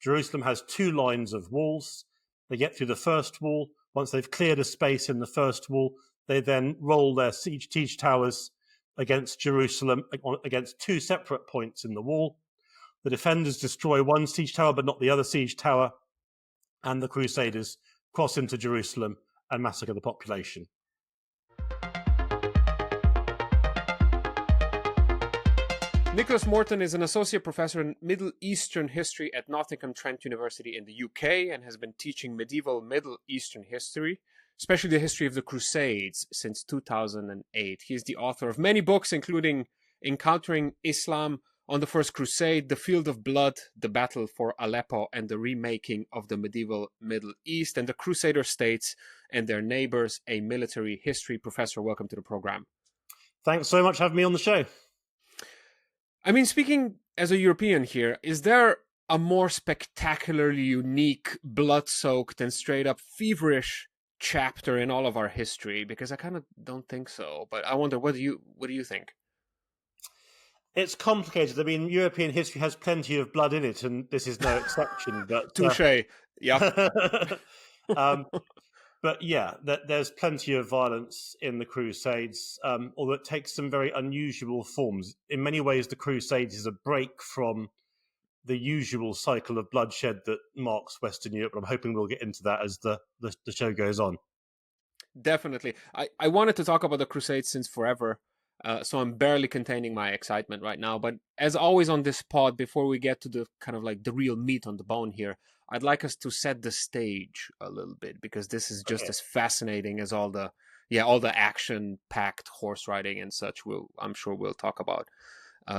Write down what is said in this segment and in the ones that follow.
Jerusalem has two lines of walls. They get through the first wall. Once they've cleared a space in the first wall, they then roll their siege towers against Jerusalem, against two separate points in the wall. The defenders destroy one siege tower, but not the other siege tower, and the Crusaders cross into Jerusalem and massacre the population. Nicholas Morton is an associate professor in Middle Eastern history at Nottingham Trent University in the UK and has been teaching medieval Middle Eastern history, especially the history of the Crusades, since 2008. He is the author of many books, including Encountering Islam, On the First Crusade, The Field of Blood, The Battle for Aleppo, and the Remaking of the Medieval Middle East, and the Crusader States and Their Neighbors, a Military History. Professor, welcome to the program. Thanks so much for having me on the show. I mean, speaking as a European here, is there a more spectacularly unique, blood-soaked, and straight-up feverish chapter in all of our history? Because I kind of don't think so. But I wonder, what do you think? It's complicated. I mean, European history has plenty of blood in it, and this is no exception. But touche. Yeah. But yeah, there's plenty of violence in the Crusades, although it takes some very unusual forms. In many ways, the Crusades is a break from the usual cycle of bloodshed that marks Western Europe. I'm hoping we'll get into that as the show goes on. Definitely. I wanted to talk about the Crusades since forever, so I'm barely containing my excitement right now. But as always on this pod, before we get to the kind of like the real meat on the bone here, I'd like us to set the stage a little bit, because this is just as fascinating as all the action-packed horse riding and such. I'm sure we'll talk about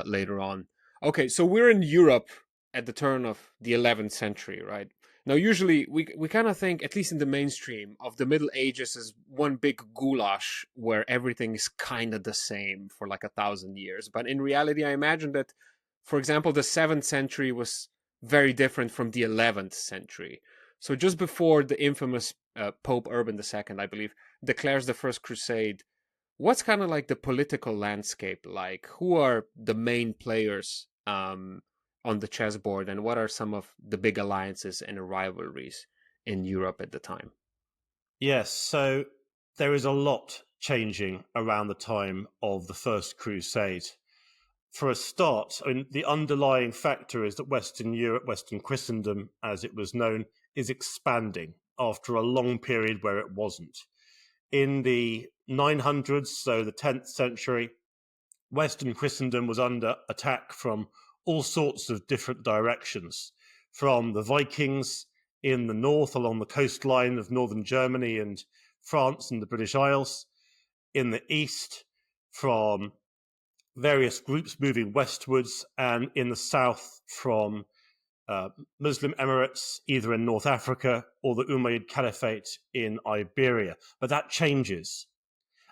later on. Okay, so we're in Europe at the turn of the 11th century, right? Now, usually we kind of think, at least in the mainstream, of the Middle Ages as one big goulash where everything is kind of the same for like 1,000 years. But in reality, I imagine that, for example, the 7th century was very different from the 11th century. So just before the infamous Pope Urban II, I believe, declares the First Crusade, what's kind of like the political landscape like? Who are the main players on the chessboard, and what are some of the big alliances and rivalries in Europe at the time? Yes, so there is a lot changing around the time of the First Crusade. For a start, I mean, the underlying factor is that Western Europe, Western Christendom, as it was known, is expanding after a long period where it wasn't. In the 900s, so the 10th century, Western Christendom was under attack from all sorts of different directions, from the Vikings in the north along the coastline of northern Germany and France and the British Isles, in the east from various groups moving westwards, and in the south from Muslim emirates, either in North Africa or the Umayyad Caliphate in Iberia. But that changes.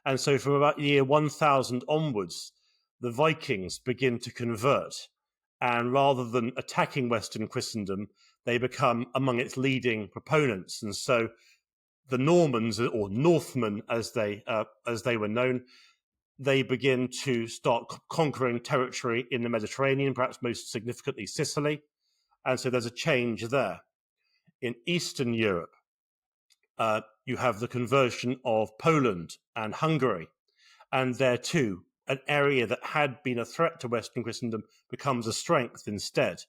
And so from about year 1000 onwards, the Vikings begin to convert. And rather than attacking Western Christendom, they become among its leading proponents. And so the Normans, or Northmen as they were known, they begin to start conquering territory in the Mediterranean, perhaps most significantly Sicily. And so there's a change there. In Eastern Europe, you have the conversion of Poland and Hungary. And there too, an area that had been a threat to Western Christendom becomes a strength instead.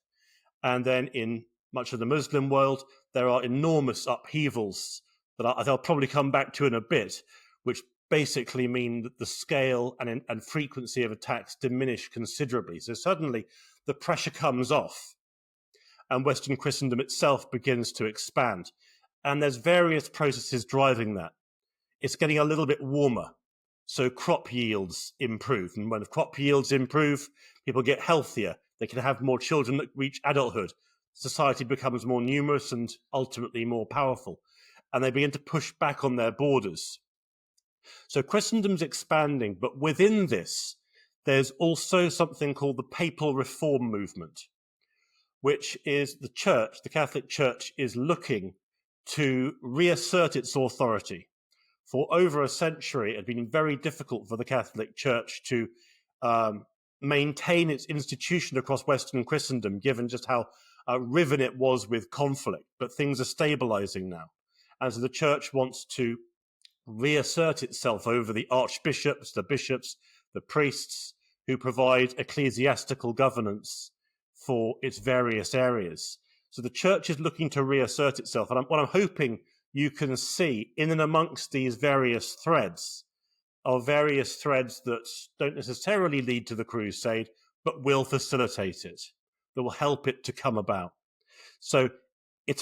And then in much of the Muslim world, there are enormous upheavals that I'll probably come back to in a bit, which basically mean that the scale and frequency of attacks diminish considerably. So suddenly the pressure comes off and Western Christendom itself begins to expand. And there's various processes driving that. It's getting a little bit warmer, so crop yields improve. And when crop yields improve, people get healthier. They can have more children that reach adulthood. Society becomes more numerous and ultimately more powerful. And they begin to push back on their borders. So Christendom's expanding, but within this, there's also something called the Papal Reform movement, which is the church, the Catholic Church, is looking to reassert its authority. For over a century, it had been very difficult for the Catholic Church to maintain its institution across Western Christendom, given just how riven it was with conflict, but things are stabilizing now. And so the church wants to reassert itself over the archbishops, the bishops, the priests who provide ecclesiastical governance for its various areas. So the church is looking to reassert itself. And what I'm hoping you can see in and amongst these various threads are various threads that don't necessarily lead to the crusade, but will facilitate it, that will help it to come about. So it's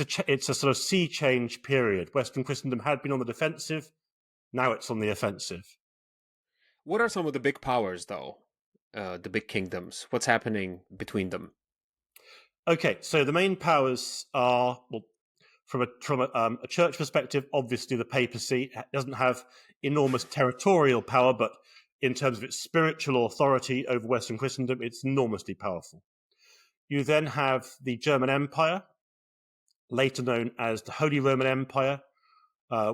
a sort of sea change period. Western Christendom had been on the defensive. Now it's on the offensive. What are some of the big powers, though? The big kingdoms? What's happening between them? Okay, so the main powers are, well, from a church perspective, obviously the papacy doesn't have enormous territorial power, but in terms of its spiritual authority over Western Christendom, it's enormously powerful. You then have the German Empire, later known as the Holy Roman Empire,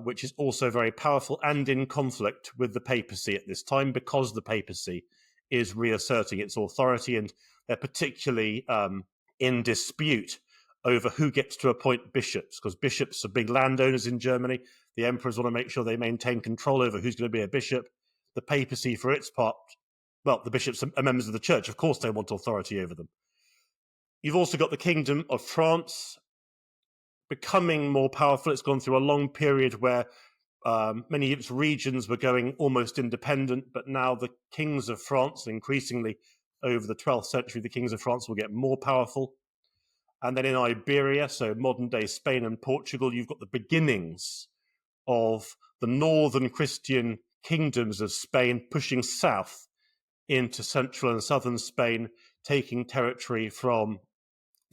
which is also very powerful and in conflict with the papacy at this time because the papacy is reasserting its authority, and they're particularly in dispute over who gets to appoint bishops, because bishops are big landowners in Germany. The emperors want to make sure they maintain control over who's going to be a bishop. The papacy, for its part, well, the bishops are members of the church. Of course, they want authority over them. You've also got the Kingdom of France becoming more powerful. It's gone through a long period where many of its regions were going almost independent, but now the kings of France, increasingly over the 12th century, the kings of France will get more powerful. And then in Iberia, so modern-day Spain and Portugal, you've got the beginnings of the northern Christian kingdoms of Spain pushing south into central and southern Spain, taking territory from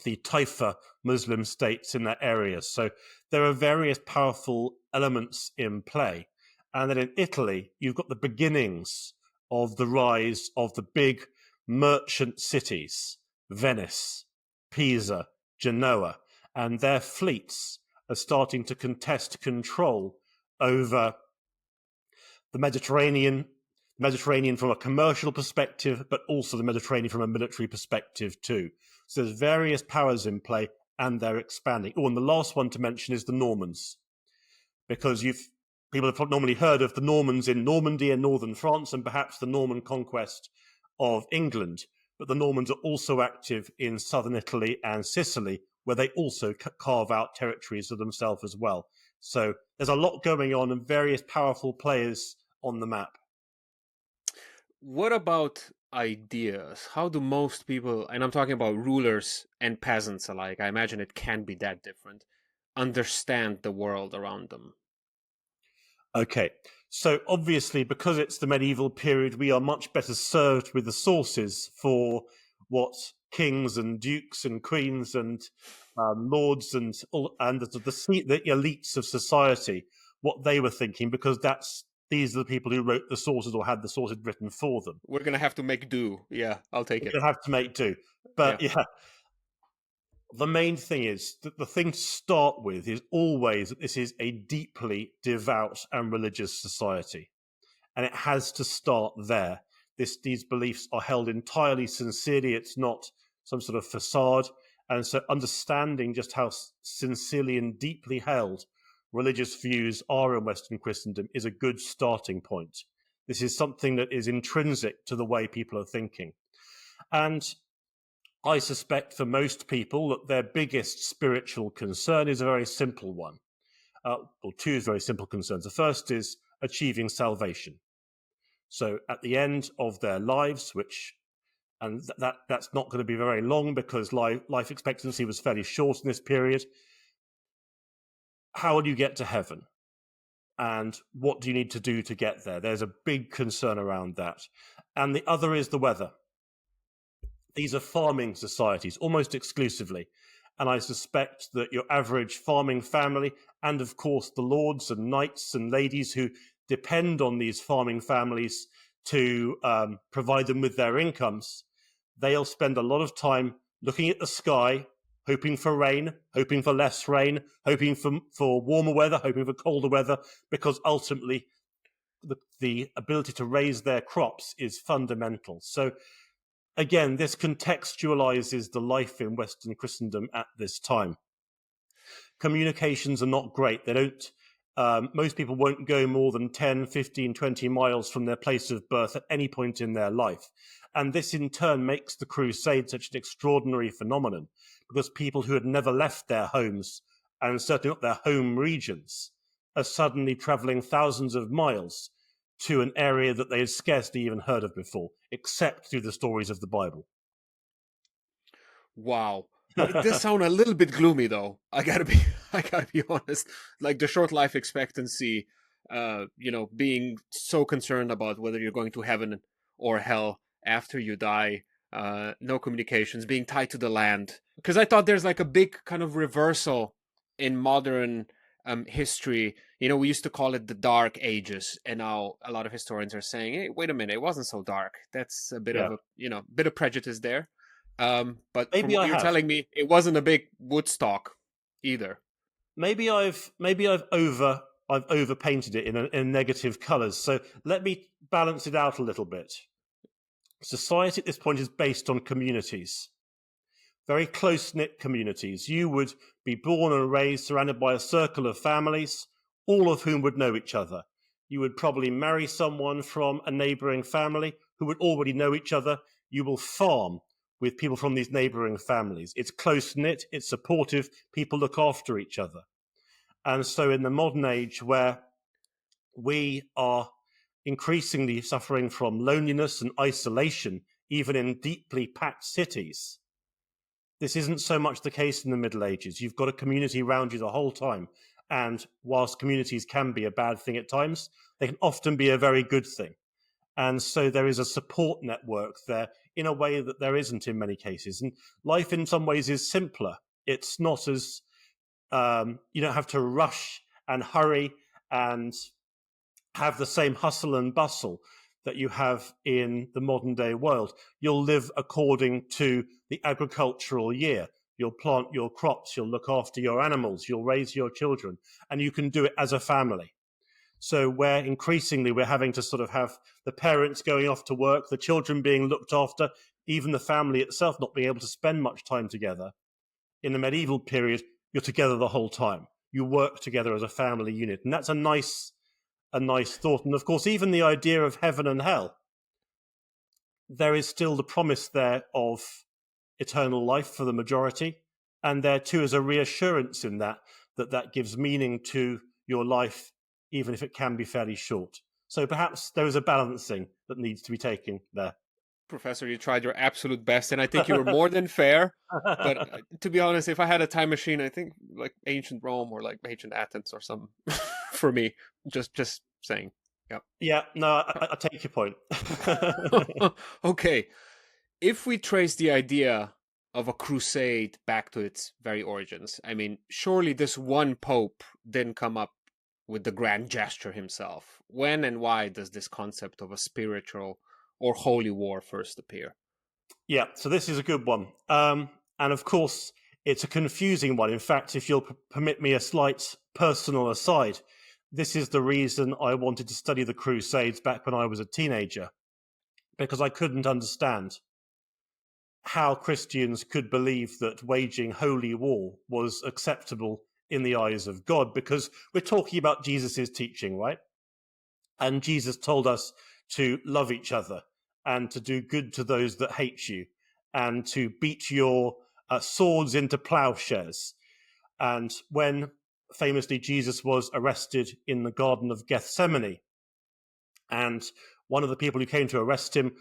the Taifa Muslim states in that area. So there are various powerful elements in play. And then in Italy, you've got the beginnings of the rise of the big merchant cities, Venice, Pisa, Genoa, and their fleets are starting to contest control over the Mediterranean from a commercial perspective, but also the Mediterranean from a military perspective too. So there's various powers in play, and they're expanding. Oh, and the last one to mention is the Normans, because people have normally heard of the Normans in Normandy and northern France, and perhaps the Norman conquest of England. But the Normans are also active in southern Italy and Sicily, where they also carve out territories for themselves as well. So there's a lot going on and various powerful players on the map. What about ideas? How do most people, and I'm talking about rulers and peasants alike, I imagine it can't be that different, understand the world around them? Okay, so obviously, because it's the medieval period, we are much better served with the sources for what kings and dukes and queens and lords and the elites of society, what they were thinking, because these are the people who wrote the sources or had the sources written for them. We're going to have to make do. Yeah, I'll take it. We're going to have to make do. But yeah, the main thing is that the thing to start with is always that this is a deeply devout and religious society. And it has to start there. These beliefs are held entirely sincerely. It's not some sort of facade. And so understanding just how sincerely and deeply held religious views are in Western Christendom is a good starting point. This is something that is intrinsic to the way people are thinking. And I suspect for most people that their biggest spiritual concern is a very simple one. Two very simple concerns. The first is achieving salvation. So at the end of their lives, that's not going to be very long because life expectancy was fairly short in this period. How will you get to heaven? And what do you need to do to get there? There's a big concern around that. And the other is the weather. These are farming societies, almost exclusively. And I suspect that your average farming family, and of course the lords and knights and ladies who depend on these farming families to provide them with their incomes, they'll spend a lot of time looking at the sky, hoping for rain, hoping for less rain, hoping for warmer weather, hoping for colder weather, because ultimately the ability to raise their crops is fundamental. So again, this contextualizes the life in Western Christendom at this time. Communications are not great. They don't. Most people won't go more than 10, 15, 20 miles from their place of birth at any point in their life. And this in turn makes the Crusade such an extraordinary phenomenon, because people who had never left their homes, and certainly not their home regions, are suddenly traveling thousands of miles to an area that they had scarcely even heard of before, except through the stories of the Bible. Wow. It does sound a little bit gloomy, though. I gotta be, I gotta be honest. Like the short life expectancy, being so concerned about whether you're going to heaven or hell after you die, no communications, being tied to the land. Because I thought there's like a big kind of reversal in modern history. We used to call it the Dark Ages, and now a lot of historians are saying, "Hey, wait a minute, it wasn't so dark." That's a bit Yeah. of a bit of prejudice there. But from Maybe what I you're have. telling me, it wasn't a big Woodstock either. Maybe I've overpainted it in negative colours. So let me balance it out a little bit. Society at this point is based on communities, very close-knit communities. You would be born and raised surrounded by a circle of families, all of whom would know each other. You would probably marry someone from a neighbouring family who would already know each other. You will farm with people from these neighbouring families. It's close-knit, it's supportive, people look after each other. And so in the modern age, where we are increasingly suffering from loneliness and isolation, even in deeply packed cities, this isn't so much the case in the Middle Ages. You've got a community around you the whole time. And whilst communities can be a bad thing at times, they can often be a very good thing. And so there is a support network there in a way that there isn't in many cases. And life in some ways is simpler. It's not as, you don't have to rush and hurry and have the same hustle and bustle that you have in the modern day world. You'll live according to the agricultural year. You'll plant your crops, you'll look after your animals, you'll raise your children, and you can do it as a family. So where increasingly we're having to sort of have the parents going off to work, the children being looked after, even the family itself not being able to spend much time together. In the medieval period, you're together the whole time. You work together as a family unit. And that's a nice thought. And of course, even the idea of heaven and hell, there is still the promise there of eternal life for the majority. And there too is a reassurance in that gives meaning to your life, even if it can be fairly short. So perhaps there is a balancing that needs to be taken there. Professor, you tried your absolute best, and I think you were more than fair. But to be honest, if I had a time machine, I think like ancient Rome or like ancient Athens or something for me. Just saying. Yeah. Yeah, no, I take your point. Okay. If we trace the idea of a crusade back to its very origins, I mean, surely this one pope didn't come up with the grand gesture himself. When and why does this concept of a spiritual or holy war first appear? Yeah, so this is a good one. And of course, it's a confusing one. In fact, if you'll permit me a slight personal aside, this is the reason I wanted to study the Crusades back when I was a teenager, because I couldn't understand how Christians could believe that waging holy war was acceptable in the eyes of God, because we're talking about Jesus's teaching, right? And Jesus told us to love each other and to do good to those that hate you and to beat your swords into plowshares. And when famously Jesus was arrested in the Garden of Gethsemane, and one of the people who came to arrest him,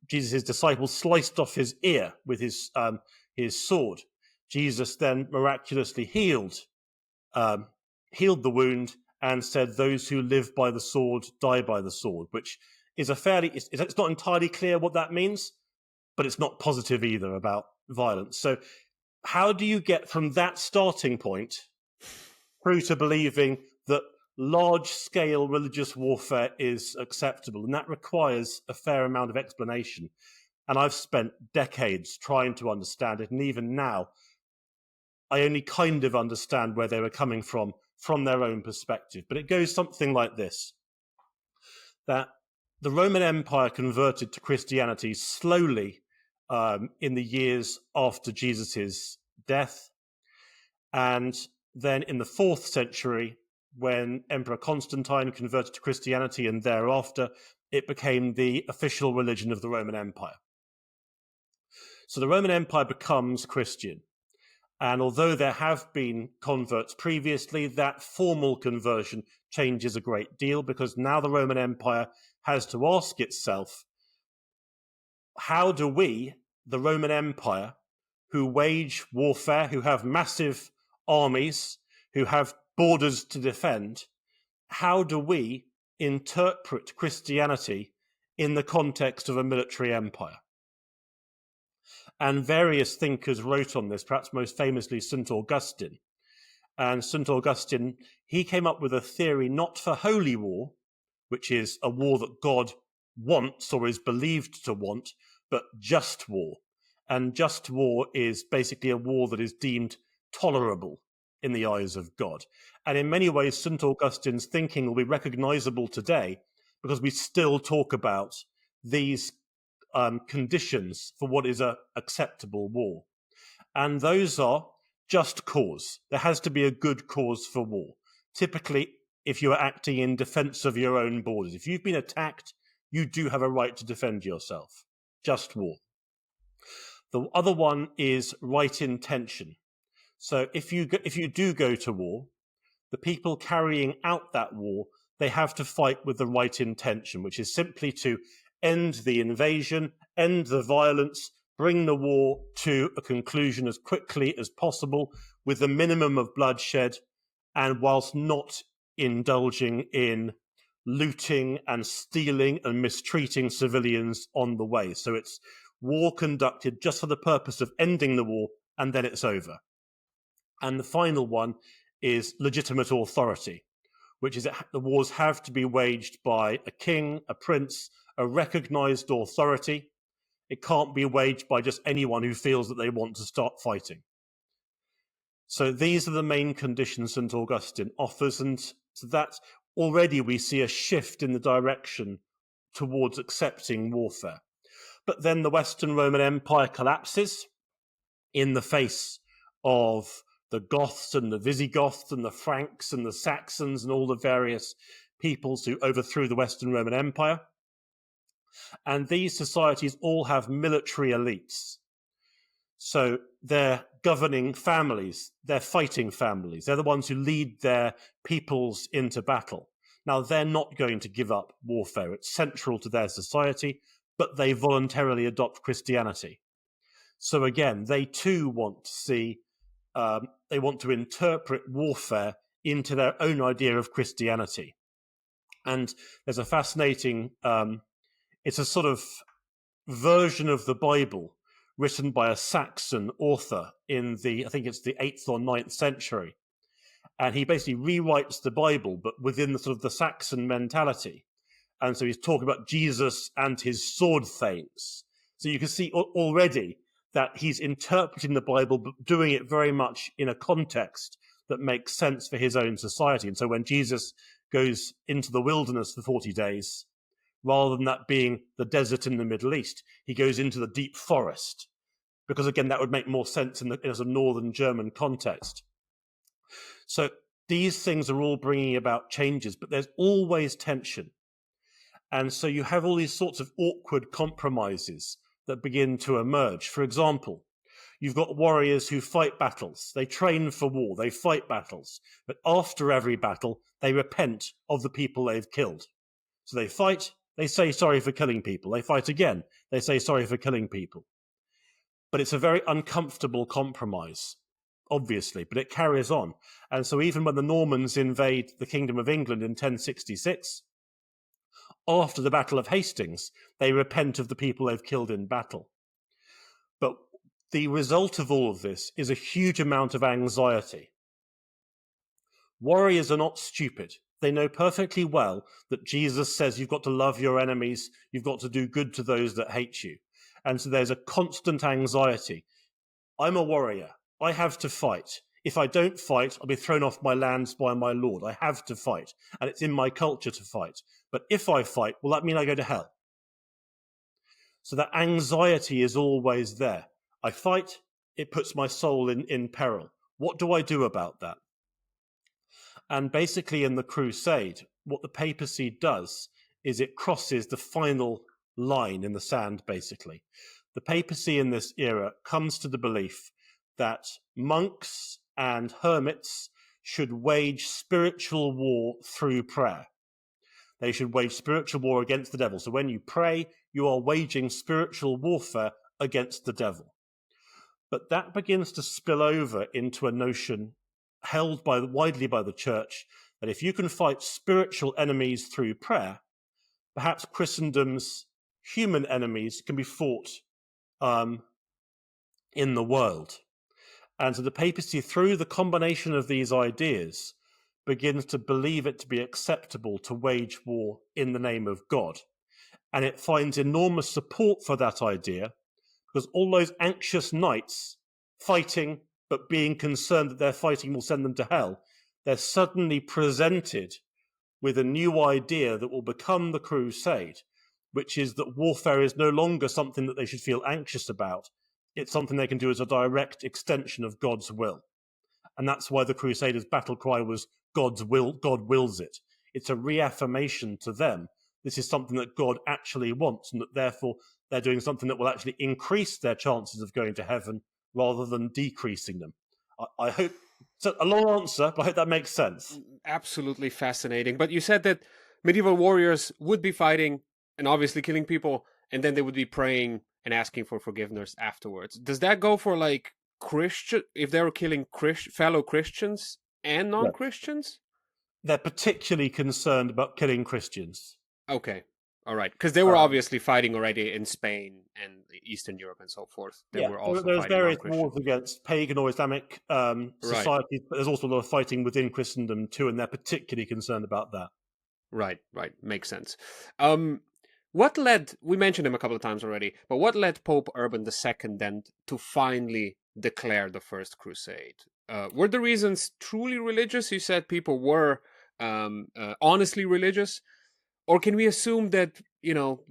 Jesus' disciples sliced off his ear with his sword. Jesus then miraculously healed the wound and said, "Those who live by the sword die by the sword," which is it's not entirely clear what that means, but it's not positive either about violence. So how do you get from that starting point through to believing that large-scale religious warfare is acceptable? And that requires a fair amount of explanation. And I've spent decades trying to understand it. And even now, I only kind of understand where they were coming from their own perspective. But it goes something like this, that the Roman Empire converted to Christianity slowly in the years after Jesus' death. And then in the 4th century, when Emperor Constantine converted to Christianity, and thereafter, it became the official religion of the Roman Empire. So the Roman Empire becomes Christian. And although there have been converts previously, that formal conversion changes a great deal, because now the Roman Empire has to ask itself, how do we, the Roman Empire, who wage warfare, who have massive armies, who have borders to defend, how do we interpret Christianity in the context of a military empire? And various thinkers wrote on this, perhaps most famously St. Augustine. And St. Augustine, he came up with a theory not for holy war, which is a war that God wants or is believed to want, but just war. And just war is basically a war that is deemed tolerable in the eyes of God. And in many ways, St. Augustine's thinking will be recognizable today, because we still talk about these conditions for what is an acceptable war. And those are just cause. There has to be a good cause for war. Typically, if you are acting in defense of your own borders, if you've been attacked, you do have a right to defend yourself. Just war. The other one is right intention. So if you do go to war, the people carrying out that war, they have to fight with the right intention, which is simply to end the invasion, end the violence, bring the war to a conclusion as quickly as possible with the minimum of bloodshed, and whilst not indulging in looting and stealing and mistreating civilians on the way. So it's war conducted just for the purpose of ending the war, and then it's over. And the final one is legitimate authority, which is that the wars have to be waged by a king, a prince, a recognized authority. It can't be waged by just anyone who feels that they want to start fighting. So these are the main conditions St. Augustine offers, and so that already we see a shift in the direction towards accepting warfare. But then the Western Roman Empire collapses in the face of the Goths and the Visigoths and the Franks and the Saxons and all the various peoples who overthrew the Western Roman Empire. And these societies all have military elites. So they're governing families, they're fighting families, they're the ones who lead their peoples into battle. Now, they're not going to give up warfare. It's central to their society, but they voluntarily adopt Christianity. So again, they too want to see, they want to interpret warfare into their own idea of Christianity. And there's a fascinating, it's a sort of version of the Bible written by a Saxon author in I think it's the 8th or 9th century. And he basically rewrites the Bible, but within the sort of the Saxon mentality. And so he's talking about Jesus and his sword thanes. So you can see already that he's interpreting the Bible, but doing it very much in a context that makes sense for his own society. And so when Jesus goes into the wilderness for 40 days, rather than that being the desert in the Middle East, he goes into the deep forest, because again, that would make more sense in a northern German context. So these things are all bringing about changes, but there's always tension. And so you have all these sorts of awkward compromises that begin to emerge. For example, you've got warriors who fight battles. They train for war. They fight battles. But after every battle, they repent of the people they've killed. So they fight. They say sorry for killing people. They fight again. They say sorry for killing people. But it's a very uncomfortable compromise, obviously, but it carries on. And so even when the Normans invade the Kingdom of England in 1066, after the Battle of Hastings, they repent of the people they've killed in battle. But the result of all of this is a huge amount of anxiety. Warriors are not stupid. They know perfectly well that Jesus says you've got to love your enemies, you've got to do good to those that hate you. And so there's a constant anxiety. I'm a warrior. I have to fight. If I don't fight, I'll be thrown off my lands by my lord. I have to fight, and it's in my culture to fight. But if I fight, will that mean I go to hell? So that anxiety is always there. I fight, it puts my soul in peril. What do I do about that? And basically in the Crusade, what the papacy does is it crosses the final line in the sand, basically. The papacy in this era comes to the belief that monks and hermits should wage spiritual war through prayer. They should wage spiritual war against the devil. So when you pray, you are waging spiritual warfare against the devil. But that begins to spill over into a notion held widely by the church that if you can fight spiritual enemies through prayer, perhaps Christendom's human enemies can be fought in the world. And so the papacy, through the combination of these ideas, begins to believe it to be acceptable to wage war in the name of God. And it finds enormous support for that idea, because all those anxious knights fighting but being concerned that their fighting will send them to hell, they're suddenly presented with a new idea that will become the Crusade, which is that warfare is no longer something that they should feel anxious about. It's something they can do as a direct extension of God's will. And that's why the Crusaders' battle cry was God's will, God wills it. It's a reaffirmation to them. This is something that God actually wants, and that therefore they're doing something that will actually increase their chances of going to heaven rather than decreasing them. I hope it's a long answer, but I hope that makes sense. Absolutely fascinating. But you said that medieval warriors would be fighting and obviously killing people, and then they would be praying and asking for forgiveness afterwards. Does that go for like Christian, if they were killing fellow Christians and non-Christians? They're particularly concerned about killing Christians. Okay. All right. Because they were obviously fighting already in Spain and Eastern Europe and so forth. They were also there's fighting various wars against pagan or Islamic societies, but there's also a lot of fighting within Christendom too, and they're particularly concerned about that. Right. Makes sense. What led, we mentioned him a couple of times already, but what led Pope Urban II then to finally declare the First Crusade? Were the reasons truly religious? You said people were honestly religious. Or can we assume that,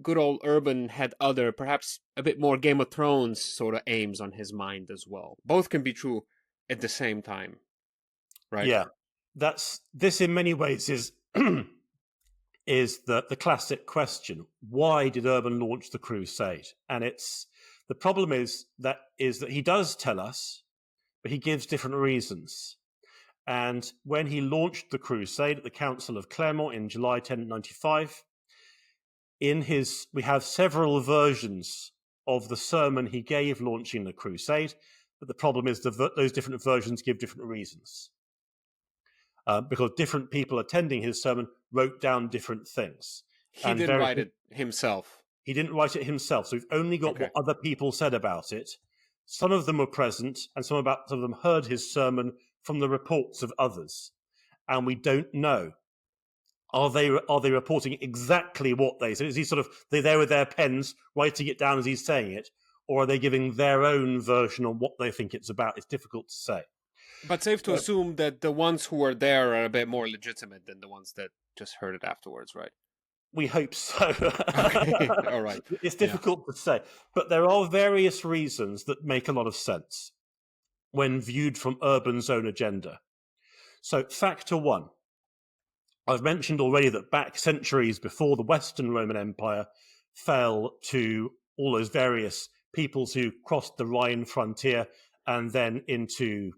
good old Urban had other, perhaps a bit more Game of Thrones sort of aims on his mind as well? Both can be true at the same time, right? Yeah, this in many ways is is the classic question: why did Urban launch the Crusade? And the problem is that he does tell us, but he gives different reasons. And when he launched the Crusade at the Council of Clermont in July 1095, we have several versions of the sermon he gave launching the Crusade, but the problem is those different versions give different reasons. Because different people attending his sermon wrote down different things. He didn't write it himself. He didn't write it himself, so we've only got what other people said about it. Some of them were present, and some of them heard his sermon from the reports of others, and we don't know. Are they reporting exactly what they said? Is he they're there with their pens writing it down as he's saying it, or are they giving their own version on what they think it's about? It's difficult to say. But safe to assume that the ones who were there are a bit more legitimate than the ones that just heard it afterwards, right? We hope so. Okay. All right. It's difficult to say, but there are various reasons that make a lot of sense when viewed from Urban's own agenda. So, factor one, I've mentioned already that back centuries before the Western Roman Empire fell to all those various peoples who crossed the Rhine frontier and then into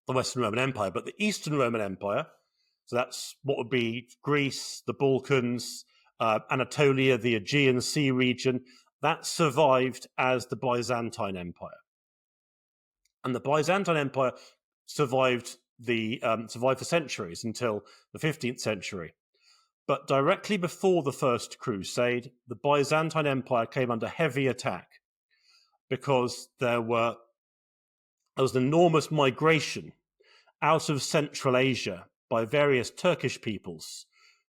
the Western Roman Empire. But the Eastern Roman Empire, so that's what would be Greece, the Balkans, Anatolia, the Aegean Sea region, that survived as the Byzantine Empire. And the Byzantine Empire survived for centuries until the 15th century. But directly before the First Crusade, the Byzantine Empire came under heavy attack because there was an enormous migration out of Central Asia by various Turkish peoples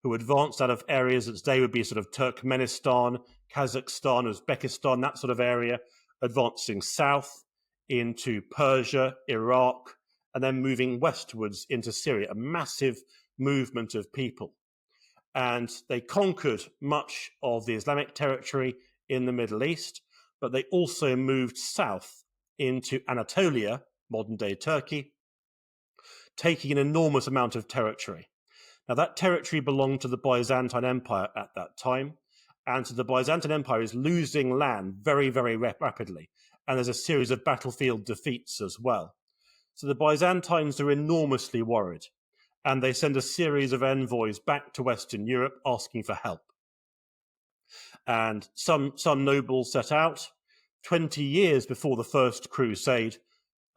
who advanced out of areas that today would be Turkmenistan, Kazakhstan, Uzbekistan, that sort of area, advancing south into Persia, Iraq, and then moving westwards into Syria, a massive movement of people. And they conquered much of the Islamic territory in the Middle East, but they also moved south into Anatolia, modern-day Turkey, taking an enormous amount of territory. Now, that territory belonged to the Byzantine Empire at that time, and so the Byzantine Empire is losing land very, very rapidly, and there's a series of battlefield defeats as well. So the Byzantines are enormously worried, and they send a series of envoys back to Western Europe asking for help. And some nobles set out. 20 years before the First Crusade,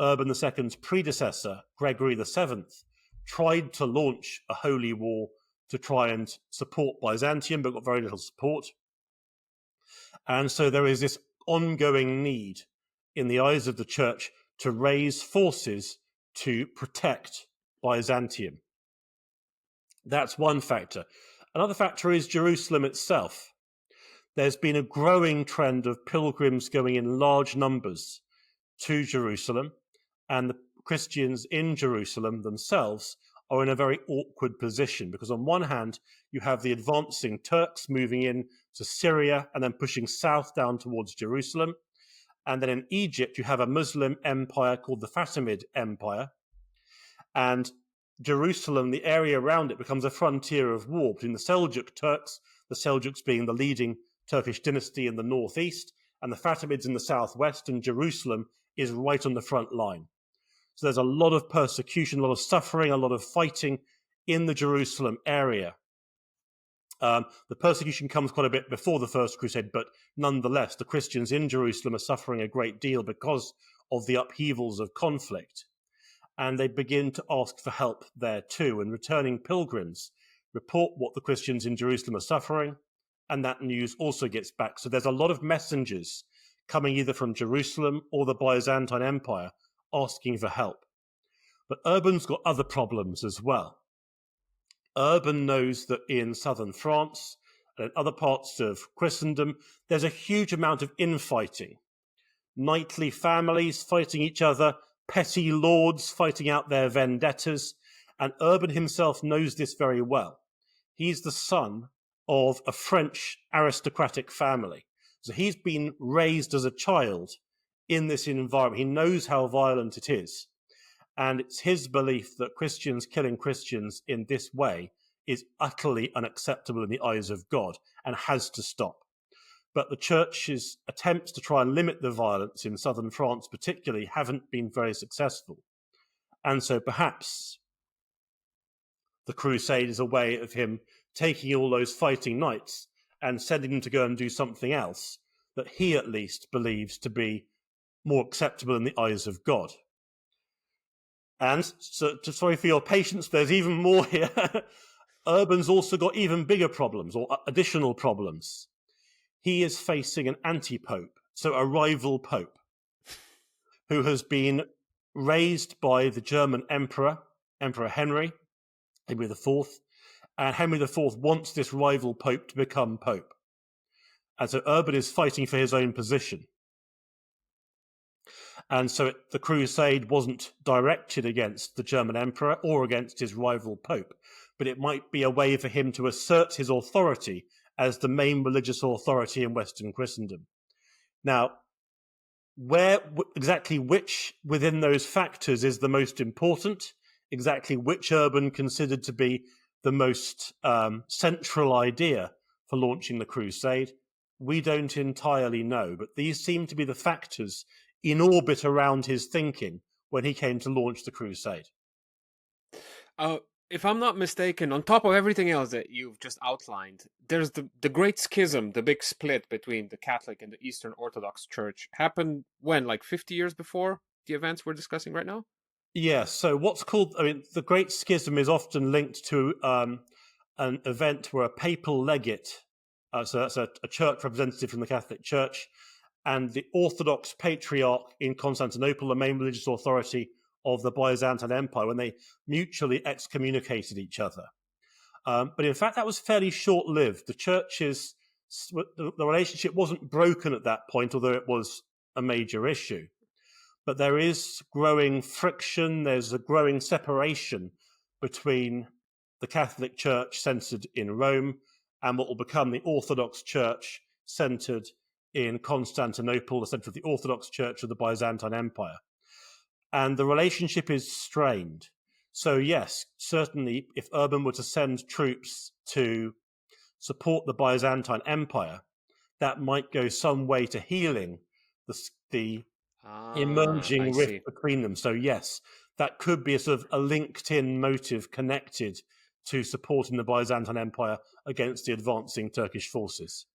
Urban II's predecessor, Gregory VII, tried to launch a holy war to try and support Byzantium, but got very little support. And so there is this ongoing need in the eyes of the church to raise forces to protect Byzantium. That's one factor. Another factor is Jerusalem itself. There's been a growing trend of pilgrims going in large numbers to Jerusalem, and the Christians in Jerusalem themselves are in a very awkward position because on one hand, you have the advancing Turks moving in to Syria and then pushing south down towards Jerusalem. And then in Egypt, you have a Muslim empire called the Fatimid Empire. And Jerusalem, the area around it, becomes a frontier of war between the Seljuk Turks, the Seljuks being the leading Turkish dynasty in the northeast, and the Fatimids in the southwest, and Jerusalem is right on the front line. So there's a lot of persecution, a lot of suffering, a lot of fighting in the Jerusalem area. The persecution comes quite a bit before the First Crusade, but nonetheless, the Christians in Jerusalem are suffering a great deal because of the upheavals of conflict. And they begin to ask for help there too. And returning pilgrims report what the Christians in Jerusalem are suffering, and that news also gets back. So there's a lot of messengers coming either from Jerusalem or the Byzantine Empire asking for help. But Urban's got other problems as well. Urban knows that in southern France and in other parts of Christendom, there's a huge amount of infighting. Knightly families fighting each other, petty lords fighting out their vendettas, and Urban himself knows this very well. He's the son of a French aristocratic family. So he's been raised as a child in this environment. He knows how violent it is. And it's his belief that Christians killing Christians in this way is utterly unacceptable in the eyes of God and has to stop. But the church's attempts to try and limit the violence in southern France particularly haven't been very successful. And so perhaps the crusade is a way of him taking all those fighting knights and sending them to go and do something else that he at least believes to be more acceptable in the eyes of God. And so, sorry for your patience, there's even more here. Urban's also got even bigger problems or additional problems. He is facing an anti-pope, so a rival pope, who has been raised by the German Emperor Henry IV, and Henry IV wants this rival pope to become pope. And so Urban is fighting for his own position. And so the crusade wasn't directed against the German emperor or against his rival pope, but it might be a way for him to assert his authority as the main religious authority in Western Christendom. Now, exactly which within those factors is the most important, exactly which Urban considered to be the most central idea for launching the crusade, we don't entirely know, but these seem to be the factors in orbit around his thinking when he came to launch the crusade. If I'm not mistaken, on top of everything else that you've just outlined, there's the Great Schism, the big split between the Catholic and the Eastern Orthodox Church. Happened when, like 50 years before the events we're discussing right now? Yeah, so the Great Schism is often linked to an event where a papal legate, so that's a church representative from the Catholic Church, and the Orthodox Patriarch in Constantinople, the main religious authority of the Byzantine Empire, when they mutually excommunicated each other. But in fact, that was fairly short-lived. The relationship wasn't broken at that point, although it was a major issue. But there is growing friction, there's a growing separation between the Catholic Church centered in Rome and what will become the Orthodox Church centered in Constantinople, the center of the Orthodox Church of the Byzantine Empire. And the relationship is strained. So yes, certainly if Urban were to send troops to support the Byzantine Empire, that might go some way to healing the I emerging rift see. between them. So yes, that could be a sort of a linked-in motive connected to supporting the Byzantine Empire against the advancing Turkish forces.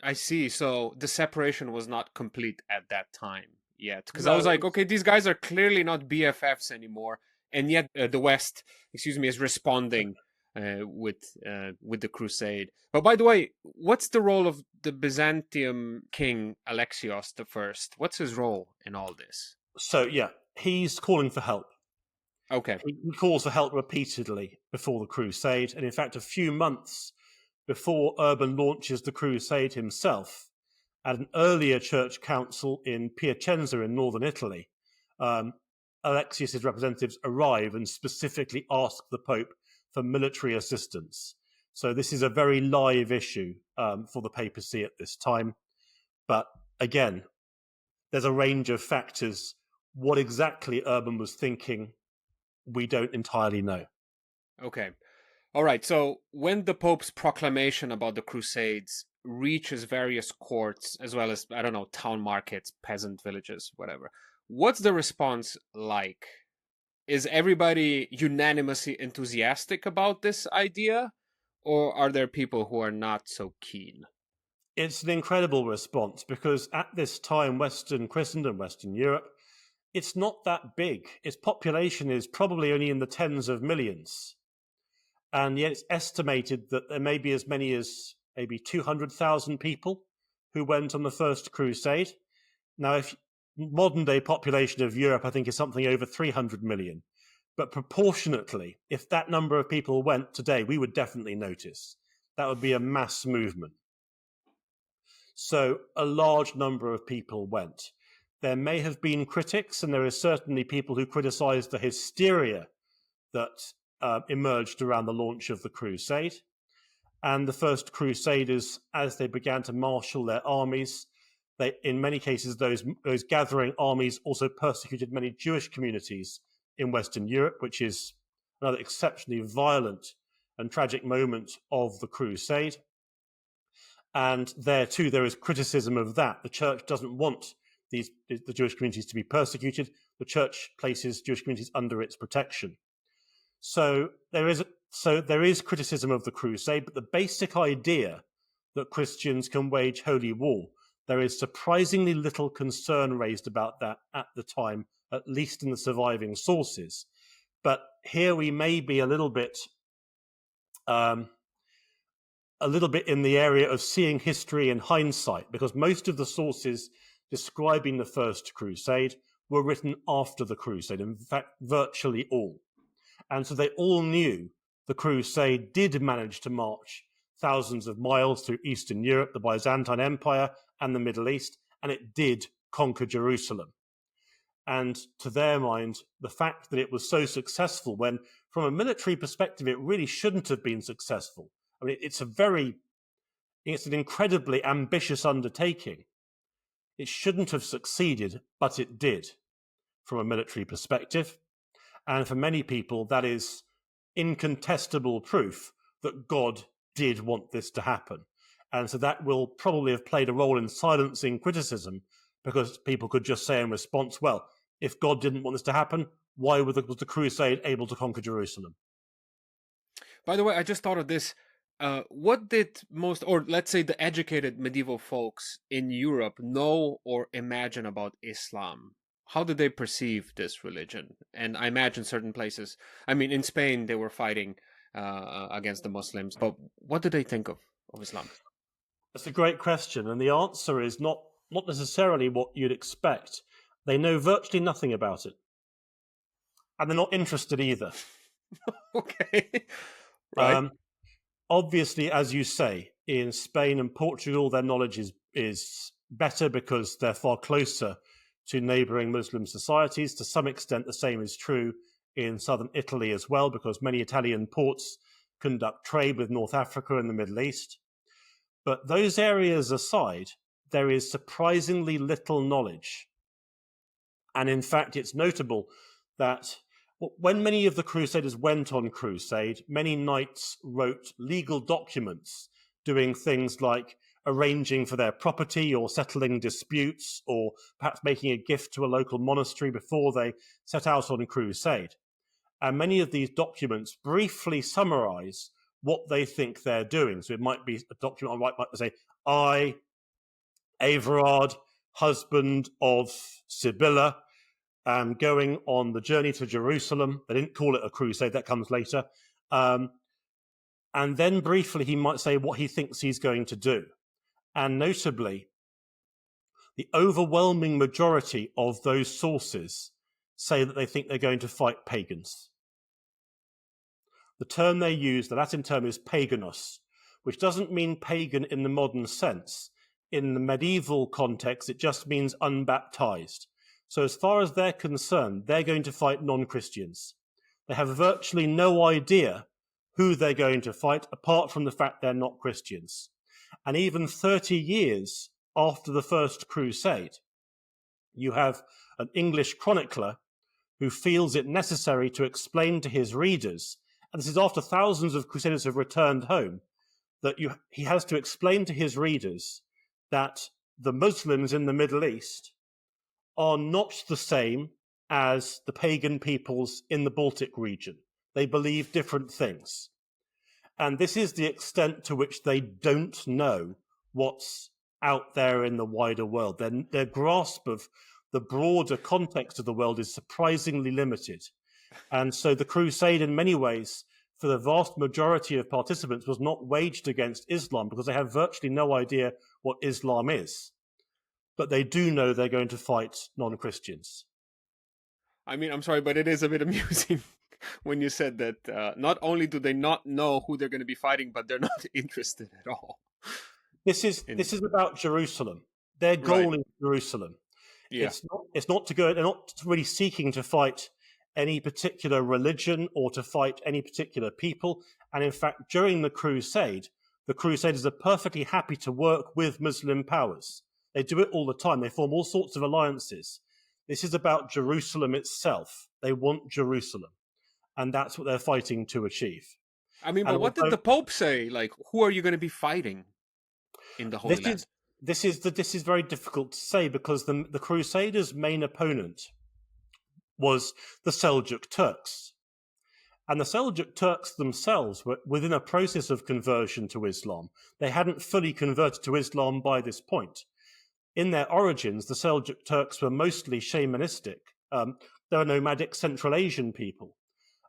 I see. So the separation was not complete at that time yet. Because I No, was like, okay, these guys are clearly not BFFs anymore, and yet the West, excuse me, is responding with the Crusade. But by the way, what's the role of the Byzantium king Alexios the First? What's his role in all this? so yeah, he's calling for help. Okay. He calls for help repeatedly before the Crusade, and in fact, a few months before Urban launches the Crusade himself, at an earlier church council in Piacenza in northern Italy, Alexius's representatives arrive and specifically ask the Pope for military assistance. So this is a very live issue for the papacy at this time. But again, there's a range of factors. What exactly Urban was thinking, we don't entirely know. Okay. All right. So when the Pope's proclamation about the Crusades reaches various courts, as well as, I don't know, town markets, peasant villages, whatever, what's the response like? Is everybody unanimously enthusiastic about this idea? Or are there people who are not so keen? It's an incredible response because at this time, Western Christendom, Western Europe, it's not that big. Its population is probably only in the tens of millions. And yet it's estimated that there may be as many as maybe 200,000 people who went on the First Crusade. Now, if modern day population of Europe, I think, is something over 300 million. But proportionately, if that number of people went today, we would definitely notice. That would be a mass movement. So a large number of people went. There may have been critics, and there are certainly people who criticized the hysteria that emerged around the launch of the Crusade. And the first Crusaders, as they began to marshal their armies, in many cases, those gathering armies also persecuted many Jewish communities in Western Europe, which is another exceptionally violent and tragic moment of the Crusade. And there too, there is criticism of that. The church doesn't want the Jewish communities to be persecuted. The church places Jewish communities under its protection. So there is criticism of the Crusade, but the basic idea that Christians can wage holy war, there is surprisingly little concern raised about that at the time, at least in the surviving sources. But here we may be a little bit in the area of seeing history in hindsight, because most of the sources describing the First Crusade were written after the Crusade, in fact, virtually all. And so they all knew the Crusade did manage to march thousands of miles through Eastern Europe, the Byzantine Empire, and the Middle East, and it did conquer Jerusalem. And to their mind, the fact that it was so successful, when from a military perspective, it really shouldn't have been successful. I mean, it's an incredibly ambitious undertaking. It shouldn't have succeeded, but it did from a military perspective. And for many people, that is incontestable proof that God did want this to happen. And so that will probably have played a role in silencing criticism, because people could just say in response, well, if God didn't want this to happen, why was the Crusade able to conquer Jerusalem? By the way, I just thought of this. What did most, or let's say the educated medieval folks in Europe know or imagine about Islam? How did they perceive this religion? And I imagine certain places, I mean, in Spain, they were fighting against the Muslims, but what did they think of Islam? That's a great question. And the answer is not necessarily what you'd expect. They know virtually nothing about it. And they're not interested either. Okay. Right. Obviously, as you say, in Spain and Portugal, their knowledge is better because they're far closer to neighbouring Muslim societies. To some extent, the same is true in southern Italy as well, because many Italian ports conduct trade with North Africa and the Middle East. But those areas aside, there is surprisingly little knowledge. And in fact, it's notable that when many of the Crusaders went on crusade, many knights wrote legal documents doing things like arranging for their property or settling disputes or perhaps making a gift to a local monastery before they set out on crusade. And many of these documents briefly summarize what they think they're doing. So it might be a document I might say, I, Everard, husband of Sibylla, am going on the journey to Jerusalem. They didn't call it a crusade, that comes later. And then briefly he might say what he thinks he's going to do. And notably, the overwhelming majority of those sources say that they think they're going to fight pagans. The term they use, the Latin term, is paganus, which doesn't mean pagan in the modern sense. In the medieval context, it just means unbaptized. So as far as they're concerned, they're going to fight non-Christians. They have virtually no idea who they're going to fight, apart from the fact they're not Christians. And even 30 years after the First Crusade, you have an English chronicler who feels it necessary to explain to his readers, and this is after thousands of Crusaders have returned home, that he has to explain to his readers that the Muslims in the Middle East are not the same as the pagan peoples in the Baltic region. They believe different things. And this is the extent to which they don't know what's out there in the wider world. Their grasp of the broader context of the world is surprisingly limited. And so the crusade, in many ways, for the vast majority of participants, was not waged against Islam because they have virtually no idea what Islam is. But they do know they're going to fight non-Christians. I mean, I'm sorry, but it is a bit amusing when you said that not only do they not know who they're going to be fighting, but they're not interested at all. This is about Jerusalem. Their goal is Jerusalem. Yeah. It's not to go. They're not really seeking to fight any particular religion or to fight any particular people. And in fact, during the Crusaders are perfectly happy to work with Muslim powers. They do it all the time. They form all sorts of alliances. This is about Jerusalem itself. They want Jerusalem. And that's what they're fighting to achieve. I mean, but what did the Pope say? Like, who are you going to be fighting in the Holy Land? This is very difficult to say because the Crusaders' main opponent was the Seljuk Turks. And the Seljuk Turks themselves were within a process of conversion to Islam. They hadn't fully converted to Islam by this point. In their origins, the Seljuk Turks were mostly shamanistic. They were nomadic Central Asian people.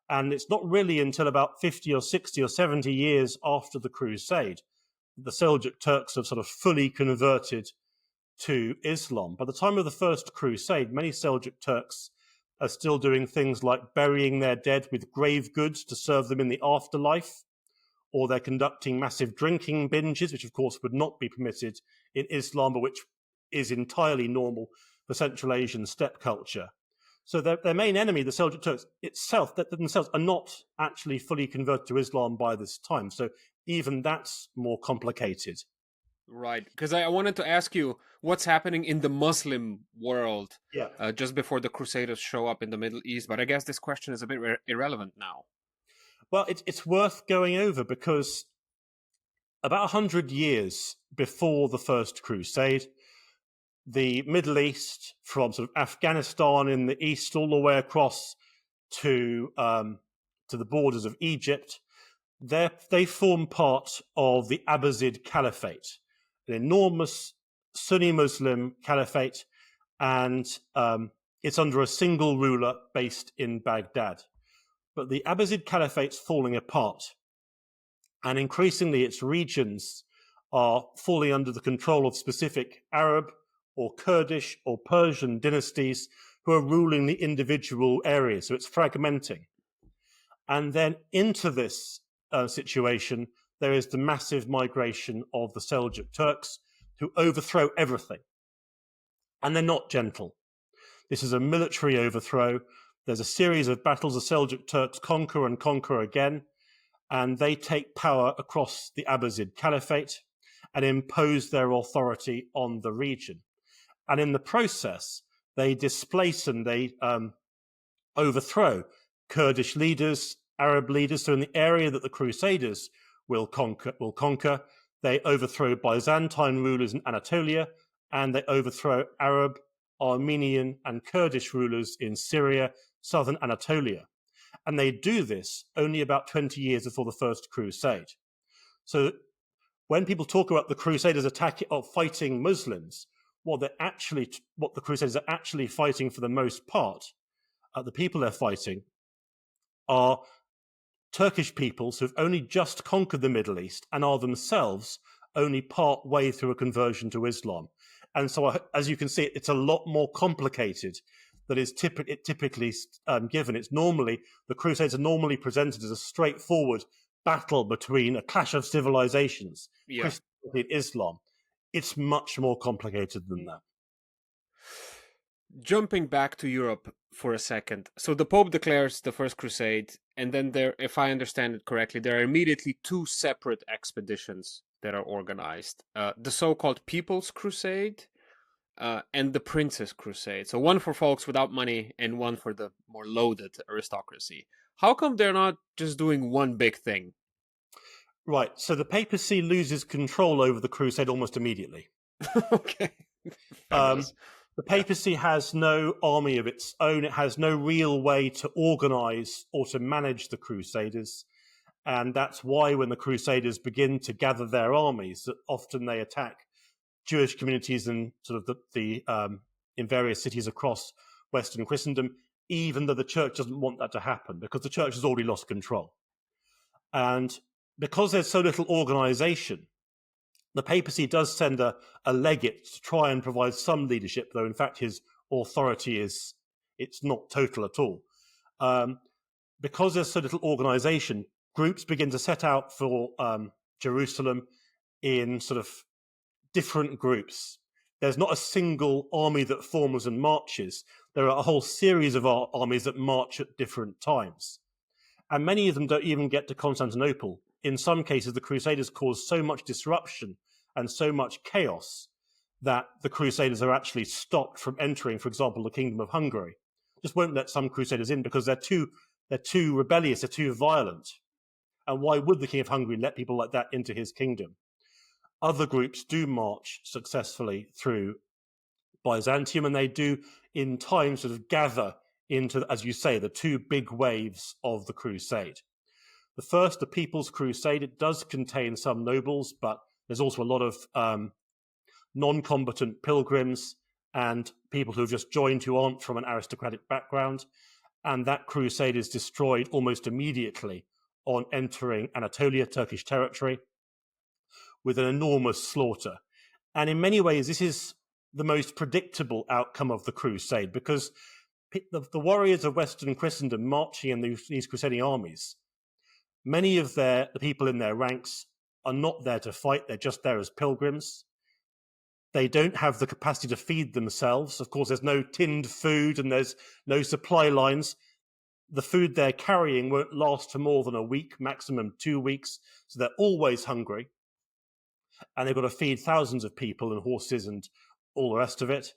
And it's not really until about 50 or 60 or 70 years after the Crusade the Seljuk Turks have sort of fully converted to Islam. By the time of the First Crusade, many Seljuk Turks are still doing things like burying their dead with grave goods to serve them in the afterlife, or they're conducting massive drinking binges, which of course would not be permitted in Islam, but which is entirely normal for Central Asian steppe culture. So their main enemy, the Seljuk Turks itself, that themselves are not actually fully converted to Islam by this time. So even that's more complicated. Right, because I wanted to ask you what's happening in the Muslim world just before the Crusaders show up in the Middle East, but I guess this question is a bit irrelevant now. Well, it's worth going over because about 100 years before the First Crusade, the Middle East, from sort of Afghanistan in the east all the way across to the borders of Egypt, they form part of the Abbasid Caliphate, an enormous Sunni Muslim caliphate, and it's under a single ruler based in Baghdad. But the Abbasid Caliphate's falling apart, and increasingly its regions are falling under the control of specific Arab or Kurdish or Persian dynasties who are ruling the individual areas. So it's fragmenting. And then into this situation, there is the massive migration of the Seljuk Turks who overthrow everything. And they're not gentle. This is a military overthrow. There's a series of battles. The Seljuk Turks conquer and conquer again, and they take power across the Abbasid Caliphate and impose their authority on the region. And in the process, they displace and they overthrow Kurdish leaders, Arab leaders. So in the area that the Crusaders will conquer, they overthrow Byzantine rulers in Anatolia, and they overthrow Arab, Armenian, and Kurdish rulers in Syria, southern Anatolia. And they do this only about 20 years before the First Crusade. So when people talk about the Crusaders fighting Muslims, what the Crusaders are actually fighting for the most part, the people they're fighting are Turkish peoples who've only just conquered the Middle East and are themselves only part way through a conversion to Islam. And so, as you can see, it's a lot more complicated than is typically given. The Crusades are normally presented as a straightforward battle between a clash of civilizations, Christianity and Islam. It's much more complicated than that. Jumping back to Europe for a second. So the Pope declares the First Crusade, and then there, if I understand it correctly, there are immediately two separate expeditions that are organized. The so-called People's Crusade and the Prince's Crusade. So one for folks without money and one for the more loaded aristocracy. How come they're not just doing one big thing? Right, so the papacy loses control over the crusade almost immediately. Okay. The papacy has no army of its own. It has no real way to organize or to manage the Crusaders. And that's why when the Crusaders begin to gather their armies, that often they attack Jewish communities in sort of in various cities across Western Christendom, even though the church doesn't want that to happen, because the church has already lost control. And because there's so little organization, the papacy does send a legate to try and provide some leadership, though in fact his authority it's not total at all. Because there's so little organization, groups begin to set out for Jerusalem in sort of different groups. There's not a single army that forms and marches. There are a whole series of armies that march at different times. And many of them don't even get to Constantinople. In some cases, the Crusaders cause so much disruption and so much chaos that the Crusaders are actually stopped from entering, for example, the Kingdom of Hungary. Just won't let some Crusaders in because they're too rebellious, they're too violent. And why would the King of Hungary let people like that into his kingdom? Other groups do march successfully through Byzantium, and they do in time sort of gather into, as you say, the two big waves of the Crusade. The first, the People's Crusade, it does contain some nobles, but there's also a lot of non-combatant pilgrims and people who have just joined who aren't from an aristocratic background. And that crusade is destroyed almost immediately on entering Anatolia, Turkish territory, with an enormous slaughter. And in many ways, this is the most predictable outcome of the crusade, because the warriors of Western Christendom marching in these crusading armies, many of the people in their ranks are not there to fight. They're just there as pilgrims. They don't have the capacity to feed themselves. Of course, there's no tinned food and there's no supply lines. The food they're carrying won't last for more than a week, maximum 2 weeks. So they're always hungry. And they've got to feed thousands of people and horses and all the rest of it.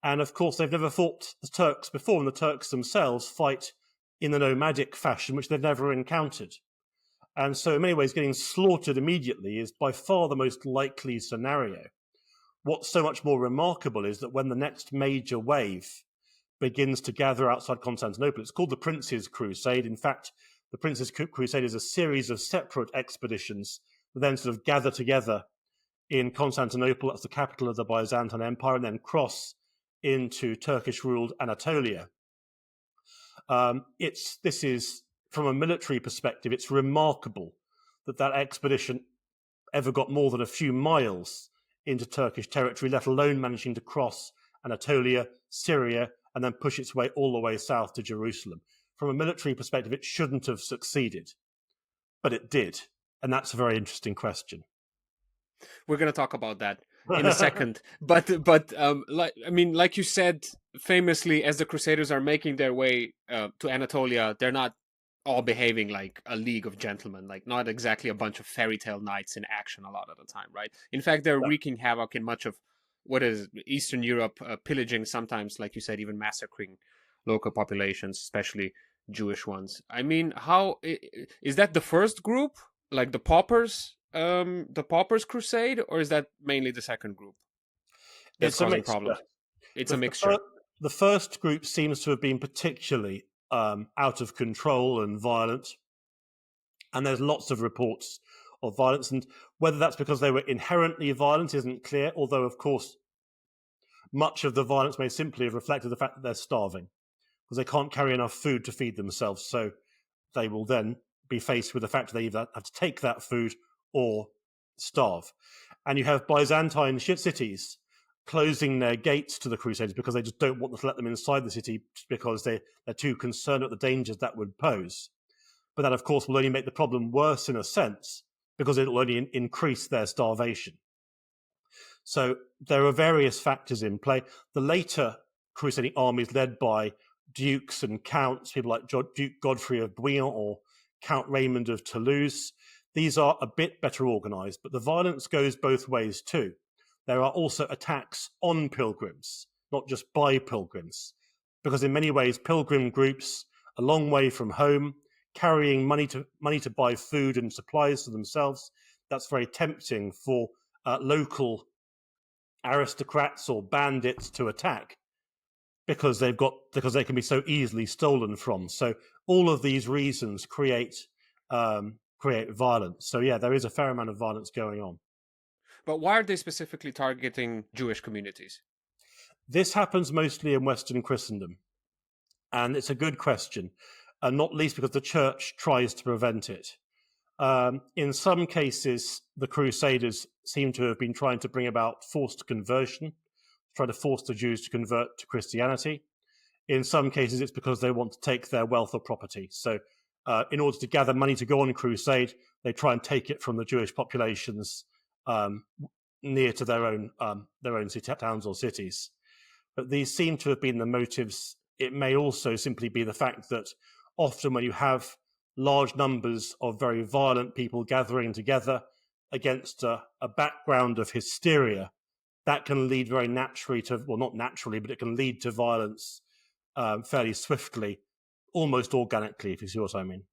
And of course, they've never fought the Turks before, and the Turks themselves fight in a nomadic fashion, which they've never encountered. And so in many ways, getting slaughtered immediately is by far the most likely scenario. What's so much more remarkable is that when the next major wave begins to gather outside Constantinople, it's called the Prince's Crusade. In fact, the Prince's Crusade is a series of separate expeditions that then sort of gather together in Constantinople, that's the capital of the Byzantine Empire, and then cross into Turkish-ruled Anatolia. This is, from a military perspective, it's remarkable that expedition ever got more than a few miles into Turkish territory, let alone managing to cross Anatolia, Syria, and then push its way all the way south to Jerusalem. From a military perspective, it shouldn't have succeeded, but it did. And that's a very interesting question. We're going to talk about that. in a second. But like I mean, like you said, famously, as the Crusaders are making their way to Anatolia, they're not all behaving like a league of gentlemen, like not exactly a bunch of fairy tale knights in action a lot of the time, right? In fact, they're wreaking havoc in much of what is Eastern Europe, pillaging sometimes, like you said, even massacring local populations, especially Jewish ones. I mean, how is that the first group, like the Paupers Crusade, or is that mainly the second group that's It's a causing mixture. problems? It's The, a the, mixture. fir- the first group seems to have been particularly out of control and violent, and there's lots of reports of violence. And whether that's because they were inherently violent isn't clear, although, of course, much of the violence may simply have reflected the fact that they're starving because they can't carry enough food to feed themselves. So they will then be faced with the fact that they either have to take that food or starve. And you have Byzantine cities closing their gates to the Crusaders because they just don't want to let them inside the city because they're too concerned at the dangers that would pose. But that, of course, will only make the problem worse in a sense because it will only increase their starvation. So there are various factors in play. The later crusading armies led by dukes and counts, people like Duke Godfrey of Bouillon or Count Raymond of Toulouse, these are a bit better organized, but the violence goes both ways too. There are also attacks on pilgrims, not just by pilgrims, because in many ways, pilgrim groups a long way from home, carrying money to buy food and supplies for themselves, that's very tempting for local aristocrats or bandits to attack because they can be so easily stolen from. So all of these reasons create violence. So yeah, there is a fair amount of violence going on. But why are they specifically targeting Jewish communities? This happens mostly in Western Christendom, and it's a good question, and not least because the church tries to prevent it. In some cases, the Crusaders seem to have been trying to bring about forced conversion, try to force the Jews to convert to Christianity. In some cases, it's because they want to take their wealth or property. So, in order to gather money to go on crusade, they try and take it from the Jewish populations near to their own towns or cities. But these seem to have been the motives. It may also simply be the fact that often when you have large numbers of very violent people gathering together against a background of hysteria, that can lead very naturally to, well, not naturally, but it can lead to violence fairly swiftly, almost organically, if you see what I mean.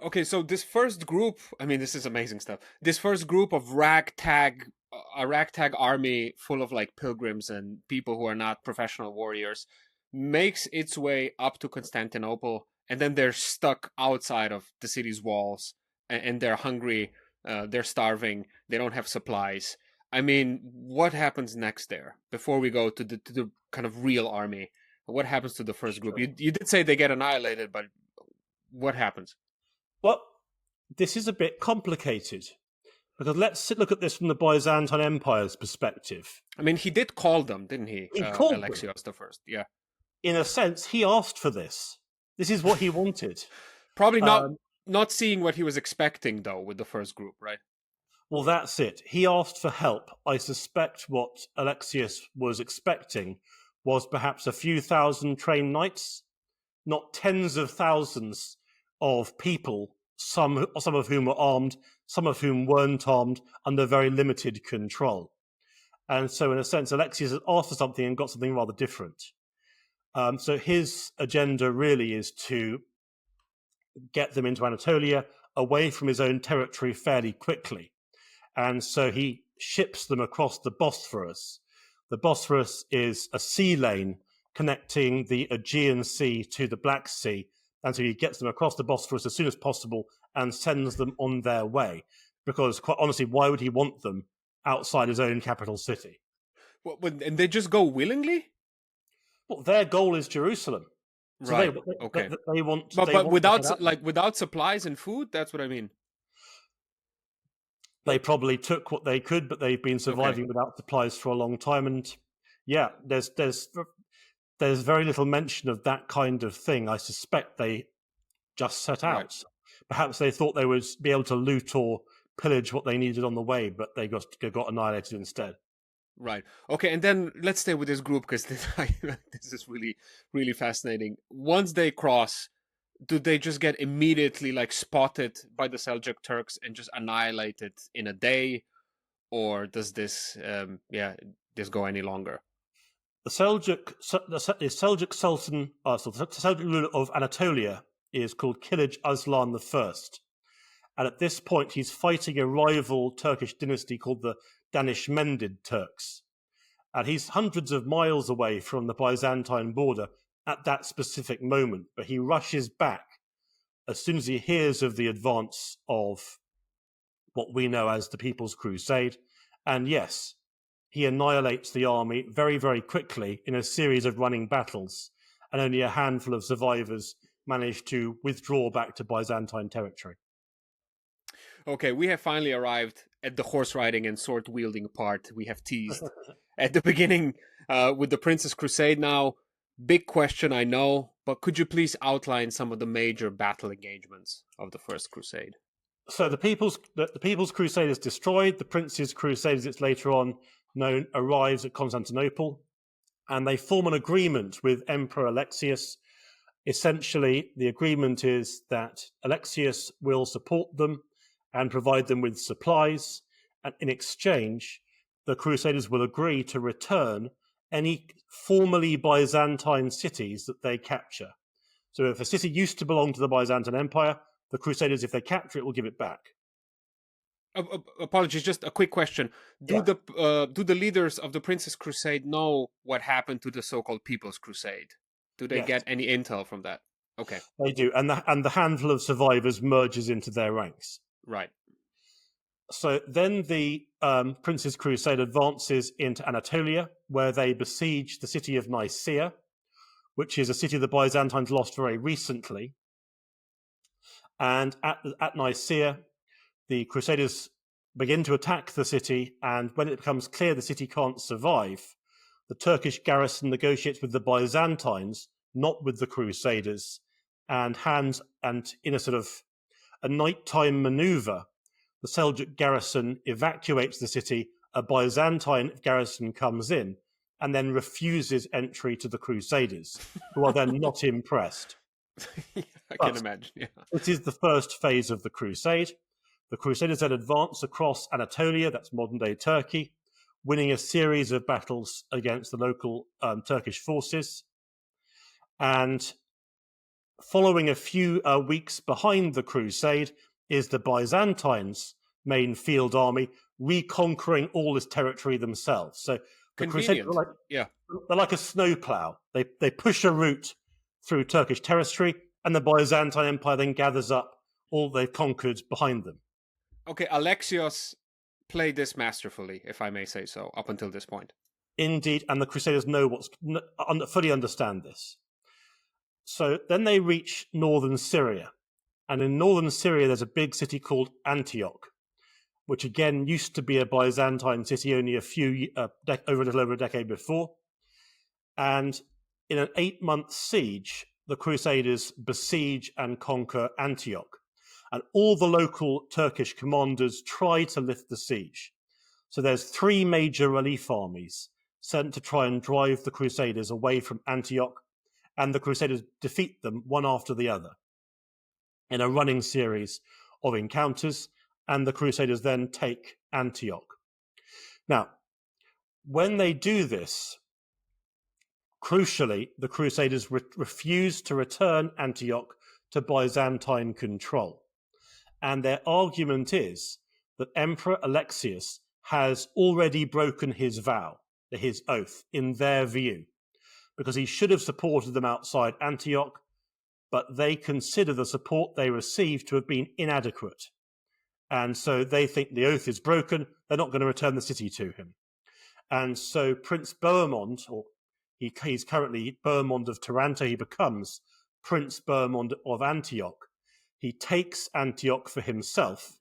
Okay, so this first group, I mean, this is amazing stuff. This first group of a ragtag army full of like pilgrims and people who are not professional warriors, makes its way up to Constantinople, and then they're stuck outside of the city's walls, and they're hungry, they're starving, they don't have supplies. I mean, what happens next there before we go to the kind of real army? What happens to the first group? Sure. You did say they get annihilated, but what happens? Well, this is a bit complicated because let's look at this from the Byzantine Empire's perspective. I mean, he did call them, didn't he? He called them. Alexios the First. Yeah. In a sense, he asked for this. This is what he wanted. Probably not seeing what he was expecting though with the first group, right? Well, that's it. He asked for help. I suspect what Alexius was expecting was perhaps a few thousand trained knights, not tens of thousands of people, some of whom were armed, some of whom weren't armed, under very limited control. And so, in a sense, Alexius asked for something and got something rather different. So his agenda really is to get them into Anatolia, away from his own territory fairly quickly. And so he ships them across the Bosphorus. The Bosphorus is a sea lane connecting the Aegean Sea to the Black Sea. And so he gets them across the Bosphorus as soon as possible and sends them on their way. Because, quite honestly, why would he want them outside his own capital city? Well, and they just go willingly? Well, their goal is Jerusalem. So Right. Okay. they want, But without supplies and food, that's what I mean. They probably took what they could, but they've been surviving without supplies for a long time. And yeah, there's very little mention of that kind of thing. I suspect they just set out. Right. Perhaps they thought they would be able to loot or pillage what they needed on the way, but they got annihilated instead. Right. Okay, and then let's stay with this group because this is really, really fascinating. Once they cross, do they just get immediately like spotted by the Seljuk Turks and just annihilated in a day, or does this this go any longer? The Seljuk Sultan, so the Seljuk ruler of Anatolia is called Kilij Aslan I, and at this point he's fighting a rival Turkish dynasty called the Danishmendid Turks, and he's hundreds of miles away from the Byzantine border at that specific moment, but he rushes back as soon as he hears of the advance of what we know as the People's Crusade. And yes, he annihilates the army very, very quickly in a series of running battles, and only a handful of survivors manage to withdraw back to Byzantine territory. Okay, we have finally arrived at the horse riding and sword wielding part we have teased at the beginning with the Prince's Crusade. Now, big question, I know, but could you please outline some of the major battle engagements of the First Crusade? So the People's Crusade is destroyed. The Prince's Crusade, as it's later on known, arrives at Constantinople, and they form an agreement with Emperor Alexius. Essentially, the agreement is that Alexius will support them and provide them with supplies, and in exchange, the Crusaders will agree to return any formerly Byzantine cities that they capture. So if a city used to belong to the Byzantine Empire, the Crusaders, if they capture it, will give it back. Apologies, just a quick question. Do the leaders of the Prince's Crusade know what happened to the so-called People's Crusade? Do they get any intel from that? Okay. They do, and the handful of survivors merges into their ranks. Right. So then the Prince's Crusade advances into Anatolia, where they besiege the city of Nicaea, which is a city the Byzantines lost very recently. And at Nicaea, the Crusaders begin to attack the city, and when it becomes clear the city can't survive, the Turkish garrison negotiates with the Byzantines, not with the Crusaders, and in a sort of a nighttime maneuver, the Seljuk garrison evacuates the city, a Byzantine garrison comes in, and then refuses entry to the Crusaders, who are then not impressed. I can imagine, yeah. This is the first phase of the Crusade. The Crusaders then advance across Anatolia, that's modern-day Turkey, winning a series of battles against the local Turkish forces. And following a few weeks behind the Crusade is the Byzantines' main field army reconquering all this territory themselves. So the Crusaders they're like a snowplow. They push a route through Turkish territory, and the Byzantine Empire then gathers up all they've conquered behind them. Okay, Alexios played this masterfully, if I may say so, up until this point. Indeed, and the Crusaders fully understand this. So then they reach northern Syria, and in northern Syria there's a big city called Antioch, which again used to be a Byzantine city only a little over a decade before. And in an 8-month siege, the Crusaders besiege and conquer Antioch. And all the local Turkish commanders try to lift the siege. So there's 3 major relief armies sent to try and drive the Crusaders away from Antioch, and the Crusaders defeat them one after the other in a running series of encounters, and the Crusaders then take Antioch. Now, when they do this, crucially, the Crusaders refuse to return Antioch to Byzantine control. And their argument is that Emperor Alexius has already broken his vow, his oath, in their view, because he should have supported them outside Antioch, but they consider the support they received to have been inadequate. And so they think the oath is broken, they're not going to return the city to him. And so Prince Bohemond, or he's currently Bohemond of Taranto, he becomes Prince Bohemond of Antioch. He takes Antioch for himself,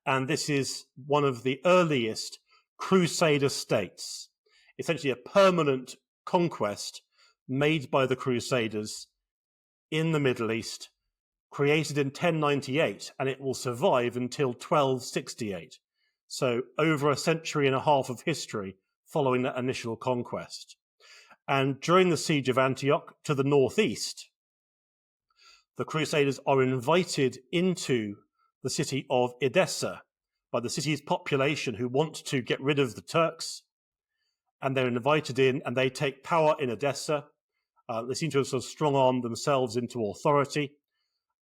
and this is one of the earliest Crusader states, essentially a permanent conquest made by the Crusaders in the Middle East created in 1098, and it will survive until 1268. So over a century and a half of history following that initial conquest. And during the siege of Antioch to the northeast, the Crusaders are invited into the city of Edessa by the city's population who want to get rid of the Turks. And they're invited in and they take power in Edessa. They seem to have sort of strong-armed themselves into authority.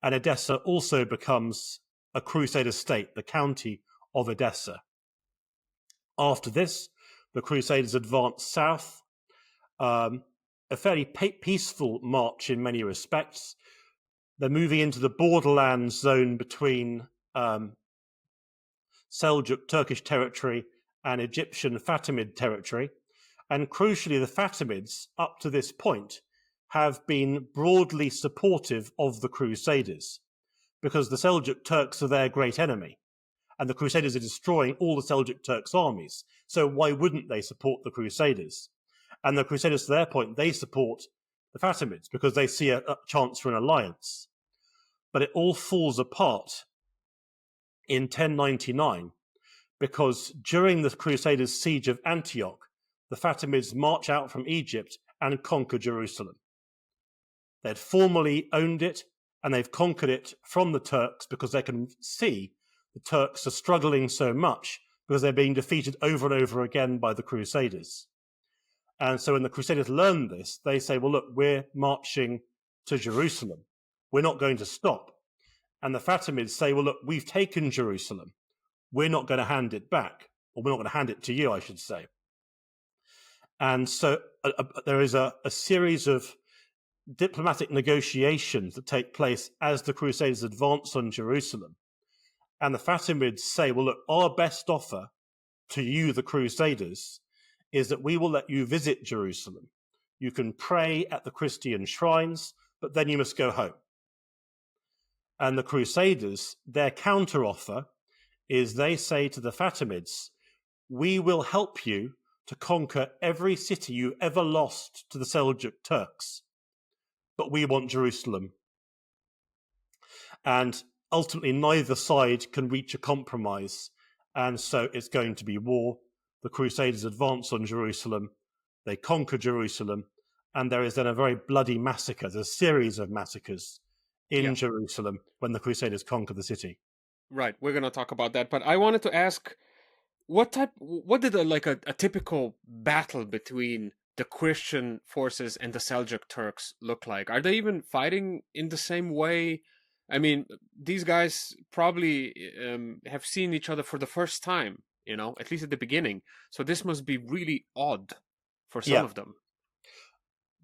And Edessa also becomes a Crusader state, the county of Edessa. After this, the Crusaders advance south, a fairly peaceful march in many respects. They're moving into the borderlands zone between Seljuk Turkish territory and Egyptian Fatimid territory. And crucially, the Fatimids, up to this point, have been broadly supportive of the Crusaders because the Seljuk Turks are their great enemy. And the Crusaders are destroying all the Seljuk Turks' armies. So why wouldn't they support the Crusaders? And the Crusaders, to their point, they support the Fatimids because they see a chance for an alliance. But it all falls apart in 1099 because during the Crusaders' siege of Antioch, the Fatimids march out from Egypt and conquer Jerusalem. They'd formally owned it, and they've conquered it from the Turks because they can see the Turks are struggling so much because they're being defeated over and over again by the Crusaders. And so when the Crusaders learn this, they say, well, look, we're marching to Jerusalem. We're not going to stop. And the Fatimids say, well, look, we've taken Jerusalem. We're not going to hand it back. Or we're not going to hand it to you, I should say. And so there is a series of diplomatic negotiations that take place as the Crusaders advance on Jerusalem. And the Fatimids say, well, look, our best offer to you, the Crusaders, is that we will let you visit Jerusalem. You can pray at the Christian shrines, but then you must go home. And the Crusaders, their counteroffer is they say to the Fatimids, we will help you to conquer every city you ever lost to the Seljuk Turks, but we want Jerusalem. And ultimately, neither side can reach a compromise, and so it's going to be war. The Crusaders advance on Jerusalem, they conquer Jerusalem, and there is then a very bloody massacre. There's a series of massacres in Jerusalem when the Crusaders conquer the city. Right, we're going to talk about that, but I wanted to ask, what did a typical battle between the Christian forces and the Seljuk Turks look like? Are they even fighting in the same way? I mean, these guys probably have seen each other for the first time, at least at the beginning. So this must be really odd for some of them.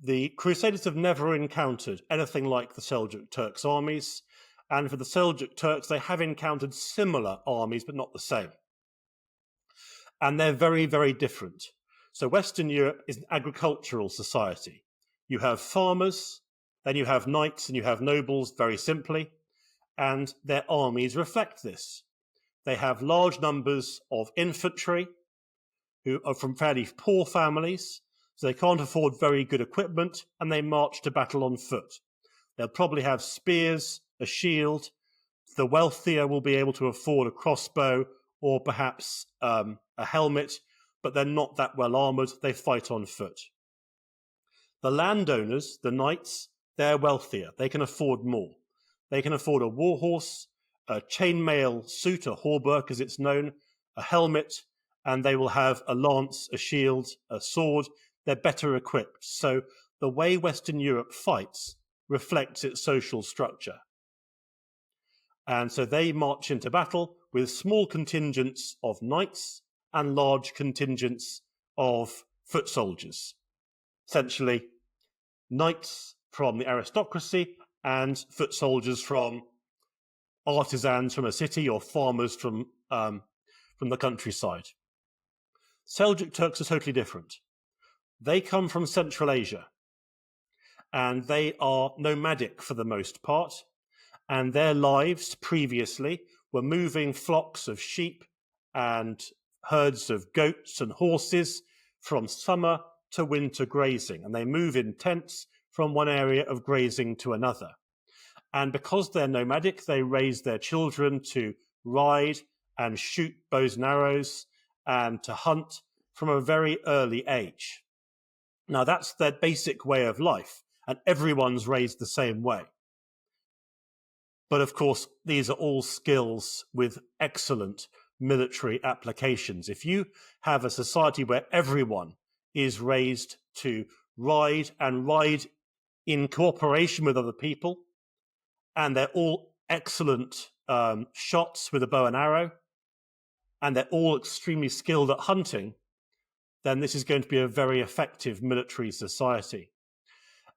The Crusaders have never encountered anything like the Seljuk Turks' armies. And for the Seljuk Turks, they have encountered similar armies, but not the same. And they're very, very different. So Western Europe is an agricultural society. You have farmers, then you have knights, and you have nobles, very simply. And their armies reflect this. They have large numbers of infantry who are from fairly poor families, so they can't afford very good equipment, and they march to battle on foot. They'll probably have spears, a shield. The wealthier will be able to afford a crossbow or perhaps a helmet, but they're not that well armoured. They fight on foot. The landowners, the knights, they're wealthier. They can afford more. They can afford a war horse, a chainmail suit, a hauberk as it's known, a helmet, and they will have a lance, a shield, a sword. They're better equipped. So the way Western Europe fights reflects its social structure. And so they march into battle with small contingents of knights and large contingents of foot soldiers. Essentially, knights from the aristocracy and foot soldiers from artisans from a city or farmers from the countryside. Seljuk Turks are totally different. They come from Central Asia, and they are nomadic for the most part, and their lives previously were moving flocks of sheep and herds of goats and horses from summer to winter grazing, and they move in tents from one area of grazing to another. And because they're nomadic, they raise their children to ride and shoot bows and arrows and to hunt from a very early age. Now, that's their basic way of life, and everyone's raised the same way. But of course, these are all skills with excellent military applications. If you have a society where everyone is raised to ride and ride in cooperation with other people, and they're all excellent shots with a bow and arrow, and they're all extremely skilled at hunting, then this is going to be a very effective military society.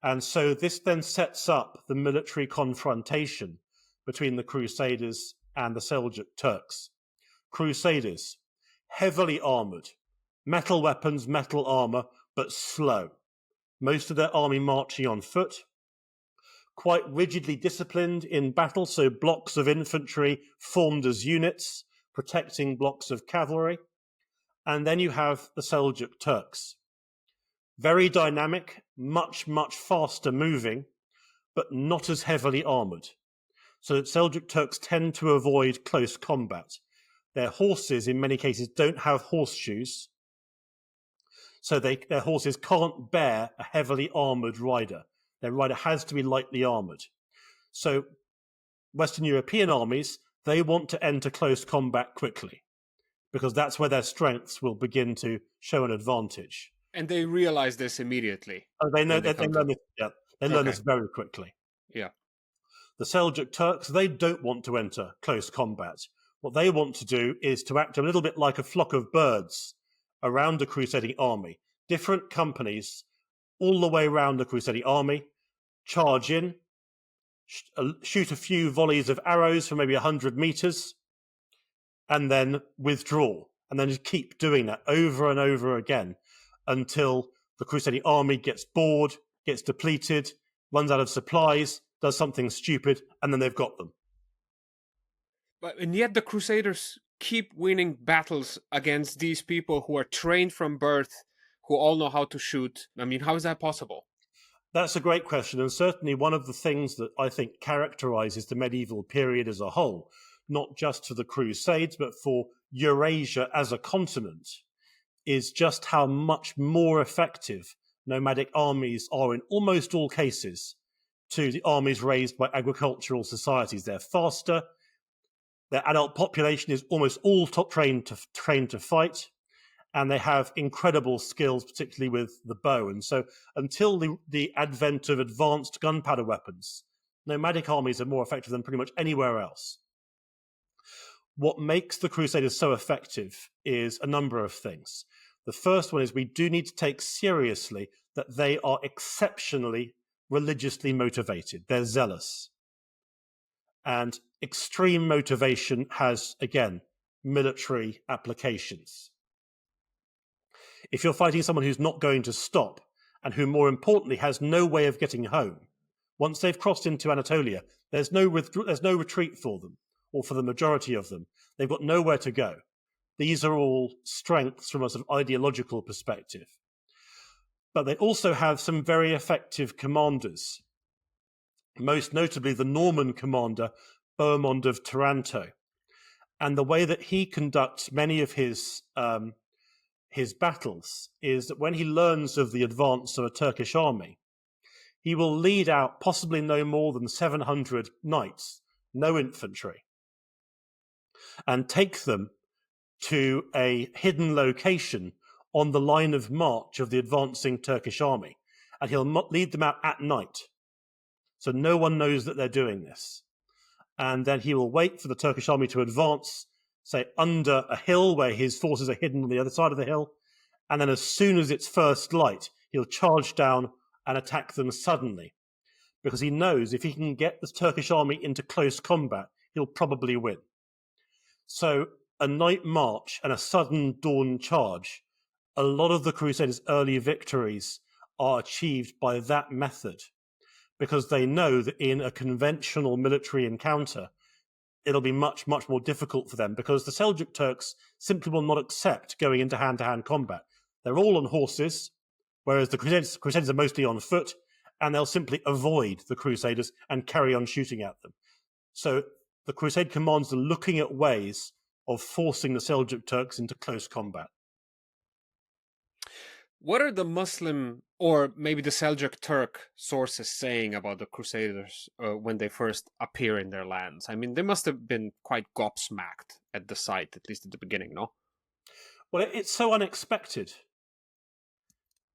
And so this then sets up the military confrontation between the Crusaders and the Seljuk Turks. Crusaders, heavily armoured, metal weapons, metal armour, but slow. Most of their army marching on foot, quite rigidly disciplined in battle, so blocks of infantry formed as units, protecting blocks of cavalry. And then you have the Seljuk Turks. Very dynamic, much, much faster moving, but not as heavily armoured. So Seljuk Turks tend to avoid close combat. Their horses, in many cases, don't have horseshoes, so their horses can't bear a heavily armoured rider. Their rider has to be lightly armoured. So Western European armies, they want to enter close combat quickly, because that's where their strengths will begin to show an advantage. And they realize this immediately. Oh, they know that they learn this. Yeah, they learn this very quickly. Yeah. The Seljuk Turks, they don't want to enter close combat. What they want to do is to act a little bit like a flock of birds around a crusading army. Different companies all the way around the crusading army, charge in, shoot a few volleys of arrows for maybe 100 meters, and then withdraw. And then just keep doing that over and over again until the crusading army gets bored, gets depleted, runs out of supplies, does something stupid, and then they've got them. And yet the Crusaders keep winning battles against these people who are trained from birth, who all know how to shoot. I mean, how is that possible? That's a great question, and certainly one of the things that I think characterizes the medieval period as a whole, not just for the Crusades, but for Eurasia as a continent, is just how much more effective nomadic armies are in almost all cases to the armies raised by agricultural societies. They're faster. Their adult population is almost all trained to fight, and they have incredible skills, particularly with the bow. And so until the advent of advanced gunpowder weapons, nomadic armies are more effective than pretty much anywhere else. What makes the Crusaders so effective is a number of things. The first one is we do need to take seriously that they are exceptionally religiously motivated. They're zealous. And extreme motivation has, again, military applications. If you're fighting someone who's not going to stop and who, more importantly, has no way of getting home, once they've crossed into Anatolia, there's no retreat for them, or for the majority of them. They've got nowhere to go. These are all strengths from a sort of ideological perspective. But they also have some very effective commanders, most notably the Norman commander, Bohemond of Taranto. And the way that he conducts many of his battles is that when he learns of the advance of a Turkish army, he will lead out possibly no more than 700 knights, no infantry, and take them to a hidden location on the line of march of the advancing Turkish army. And he'll lead them out at night, so no one knows that they're doing this. And then he will wait for the Turkish army to advance, say, under a hill where his forces are hidden on the other side of the hill. And then as soon as it's first light, he'll charge down and attack them suddenly, because he knows if he can get the Turkish army into close combat, he'll probably win. So a night march and a sudden dawn charge, a lot of the Crusaders' early victories are achieved by that method, because they know that in a conventional military encounter, it'll be much, much more difficult for them, because the Seljuk Turks simply will not accept going into hand-to-hand combat. They're all on horses, whereas the Crusaders are mostly on foot, and they'll simply avoid the Crusaders and carry on shooting at them. So the Crusade commanders are looking at ways of forcing the Seljuk Turks into close combat. What are the Muslim or maybe the Seljuk Turk sources saying about the Crusaders when they first appear in their lands? I mean, they must have been quite gobsmacked at the sight, at least at the beginning, no? Well, it's so unexpected.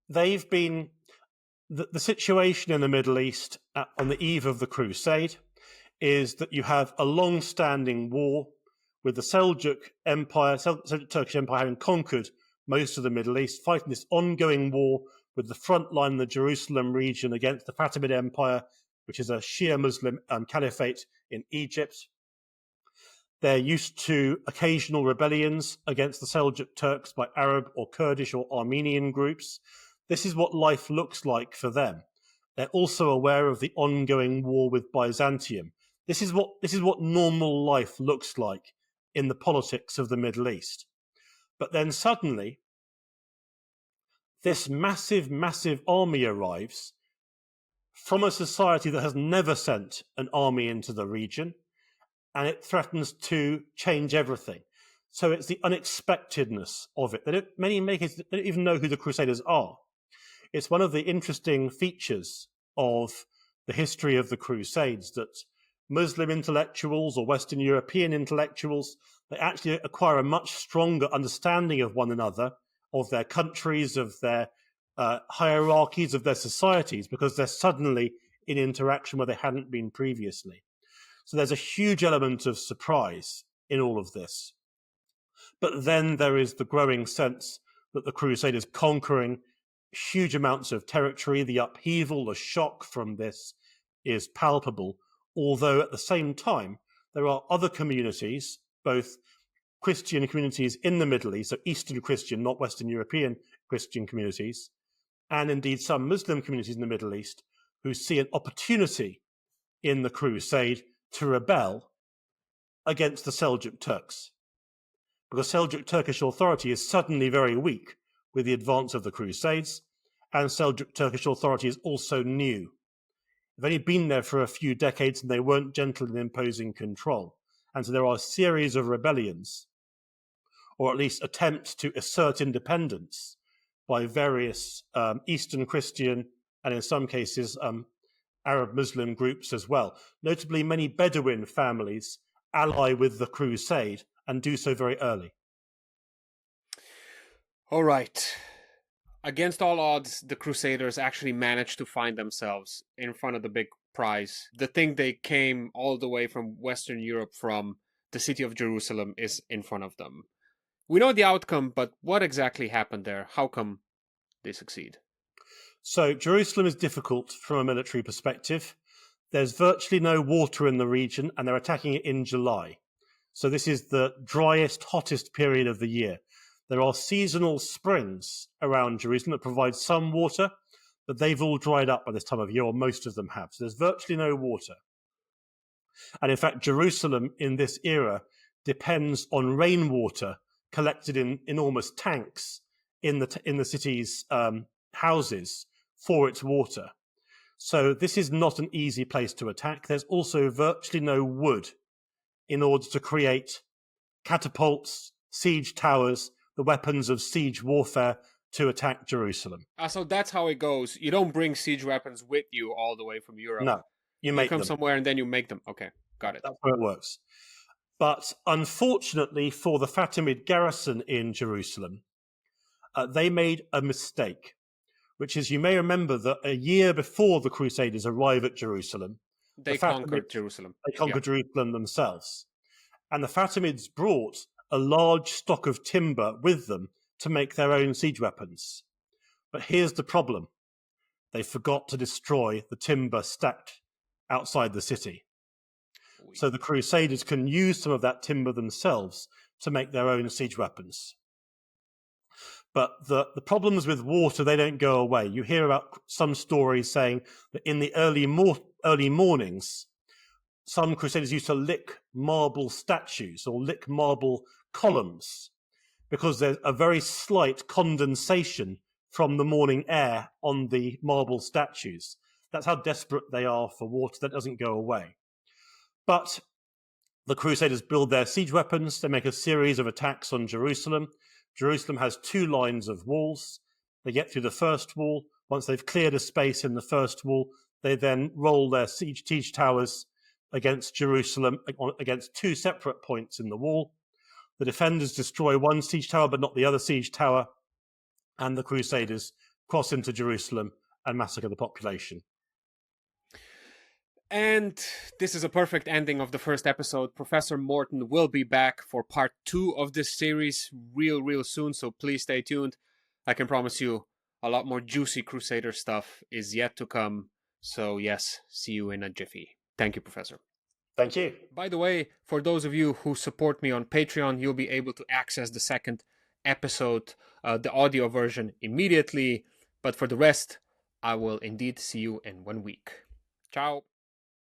They've been... The situation in the Middle East on the eve of the Crusade is that you have a long-standing war with the Seljuk Empire, Seljuk Turkish Empire having conquered most of the Middle East, fighting this ongoing war with the front line in the Jerusalem region against the Fatimid Empire, which is a Shia Muslim caliphate in Egypt. They're used to occasional rebellions against the Seljuk Turks by Arab or Kurdish or Armenian groups. This is what life looks like for them. They're also aware of the ongoing war with Byzantium. This is what normal life looks like in the politics of the Middle East. But then suddenly, this massive, massive army arrives from a society that has never sent an army into the region, and it threatens to change everything. So it's the unexpectedness of it. Many makers don't even know who the Crusaders are. It's one of the interesting features of the history of the Crusades that Muslim intellectuals or Western European intellectuals, they actually acquire a much stronger understanding of one another, of their countries, of their hierarchies, of their societies, because they're suddenly in interaction where they hadn't been previously. So there's a huge element of surprise in all of this. But then there is the growing sense that the Crusaders conquering huge amounts of territory. The upheaval, the shock from this is palpable, although at the same time, there are other communities, both Christian communities in the Middle East, so Eastern Christian, not Western European Christian communities, and indeed some Muslim communities in the Middle East who see an opportunity in the Crusade to rebel against the Seljuk Turks. Because Seljuk Turkish authority is suddenly very weak with the advance of the Crusades, and Seljuk Turkish authority is also new. They've only been there for a few decades and they weren't gentle in imposing control. And so there are a series of rebellions, or at least attempts to assert independence by various Eastern Christian and in some cases Arab Muslim groups as well. Notably, many Bedouin families ally with the Crusade and do so very early. All right. Against all odds, the Crusaders actually managed to find themselves in front of the big prize. The thing they came all the way from Western Europe from, the city of Jerusalem, is in front of them. We know the outcome, but what exactly happened there? How come they succeed? So Jerusalem is difficult from a military perspective. There's virtually no water in the region, and they're attacking it in July. So this is the driest, hottest period of the year. There are seasonal springs around Jerusalem that provide some water, but they've all dried up by this time of year, or most of them have. So there's virtually no water. And in fact, Jerusalem in this era depends on rainwater collected in enormous tanks in the city's houses for its water. So this is not an easy place to attack. There's also virtually no wood in order to create catapults, siege towers, the weapons of siege warfare to attack Jerusalem. So that's how it goes. You don't bring siege weapons with you all the way from Europe. No, you make them. You come somewhere and then you make them. Okay, got it. That's how it works. But unfortunately for the Fatimid garrison in Jerusalem, they made a mistake, which is, you may remember that a year before the Crusaders arrive at Jerusalem, they conquered Jerusalem. They conquered Jerusalem themselves. And the Fatimids brought a large stock of timber with them to make their own siege weapons. But here's the problem. They forgot to destroy the timber stacked outside the city. So the Crusaders can use some of that timber themselves to make their own siege weapons. But the problems with water, they don't go away. You hear about some stories saying that in the early mornings, some Crusaders used to lick marble statues or lick marble columns because there's a very slight condensation from the morning air on the marble statues. That's how desperate they are for water. That doesn't go away. But the Crusaders build their siege weapons. They make a series of attacks on Jerusalem. Jerusalem has 2 lines of walls. They get through the first wall. Once they've cleared a space in the first wall, they then roll their siege towers against Jerusalem, against 2 separate points in the wall. The defenders destroy one siege tower, but not the other siege tower. And the Crusaders cross into Jerusalem and massacre the population. And this is a perfect ending of the first episode. Professor Morton will be back for part 2 of this series real soon, so please stay tuned. I can promise you a lot more juicy Crusader stuff is yet to come. So yes, see you in a jiffy. Thank you, Professor. Thank you. By the way, for those of you who support me on Patreon, you'll be able to access the second episode, the audio version, immediately. But for the rest, I will indeed see you in 1 week. Ciao.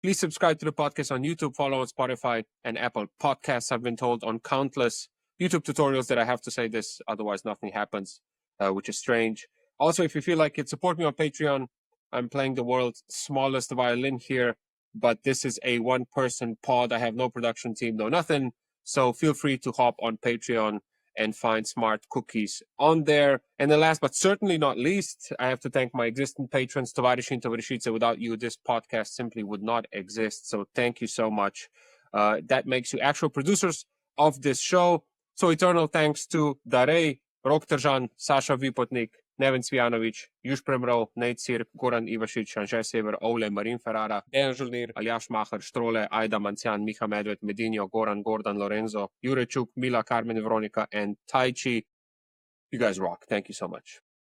Please subscribe to the podcast on YouTube, follow on Spotify and Apple Podcasts. I've been told on countless YouTube tutorials that I have to say this, otherwise nothing happens, which is strange. Also, if you feel like it, support me on Patreon. I'm playing the world's smallest violin here, but this is a one-person pod. I have no production team, no nothing. So feel free to hop on Patreon and find smart cookies on there. And then last but certainly not least, I have to thank my existing patrons, Tovarishin, Tovarishice. Without you, this podcast simply would not exist. So thank you so much. That makes you actual producers of this show. So eternal thanks to Darej, Rok Tržan, Sasha Vipotnik, Neven Cvijanović, Juž Premrov, Nate Sirk, Goran Ivašić, Anže Sever, Ole, Marin Ferrara, Dejan Žolnir, Aljaž Mahar, Štrole, Aida Mancian, Miha Medved, Medinho, Goran, Gordon, Lorenzo, Jurečuk, Mila, Carmen, Veronica, and Tai Chi. You guys rock. Thank you so much.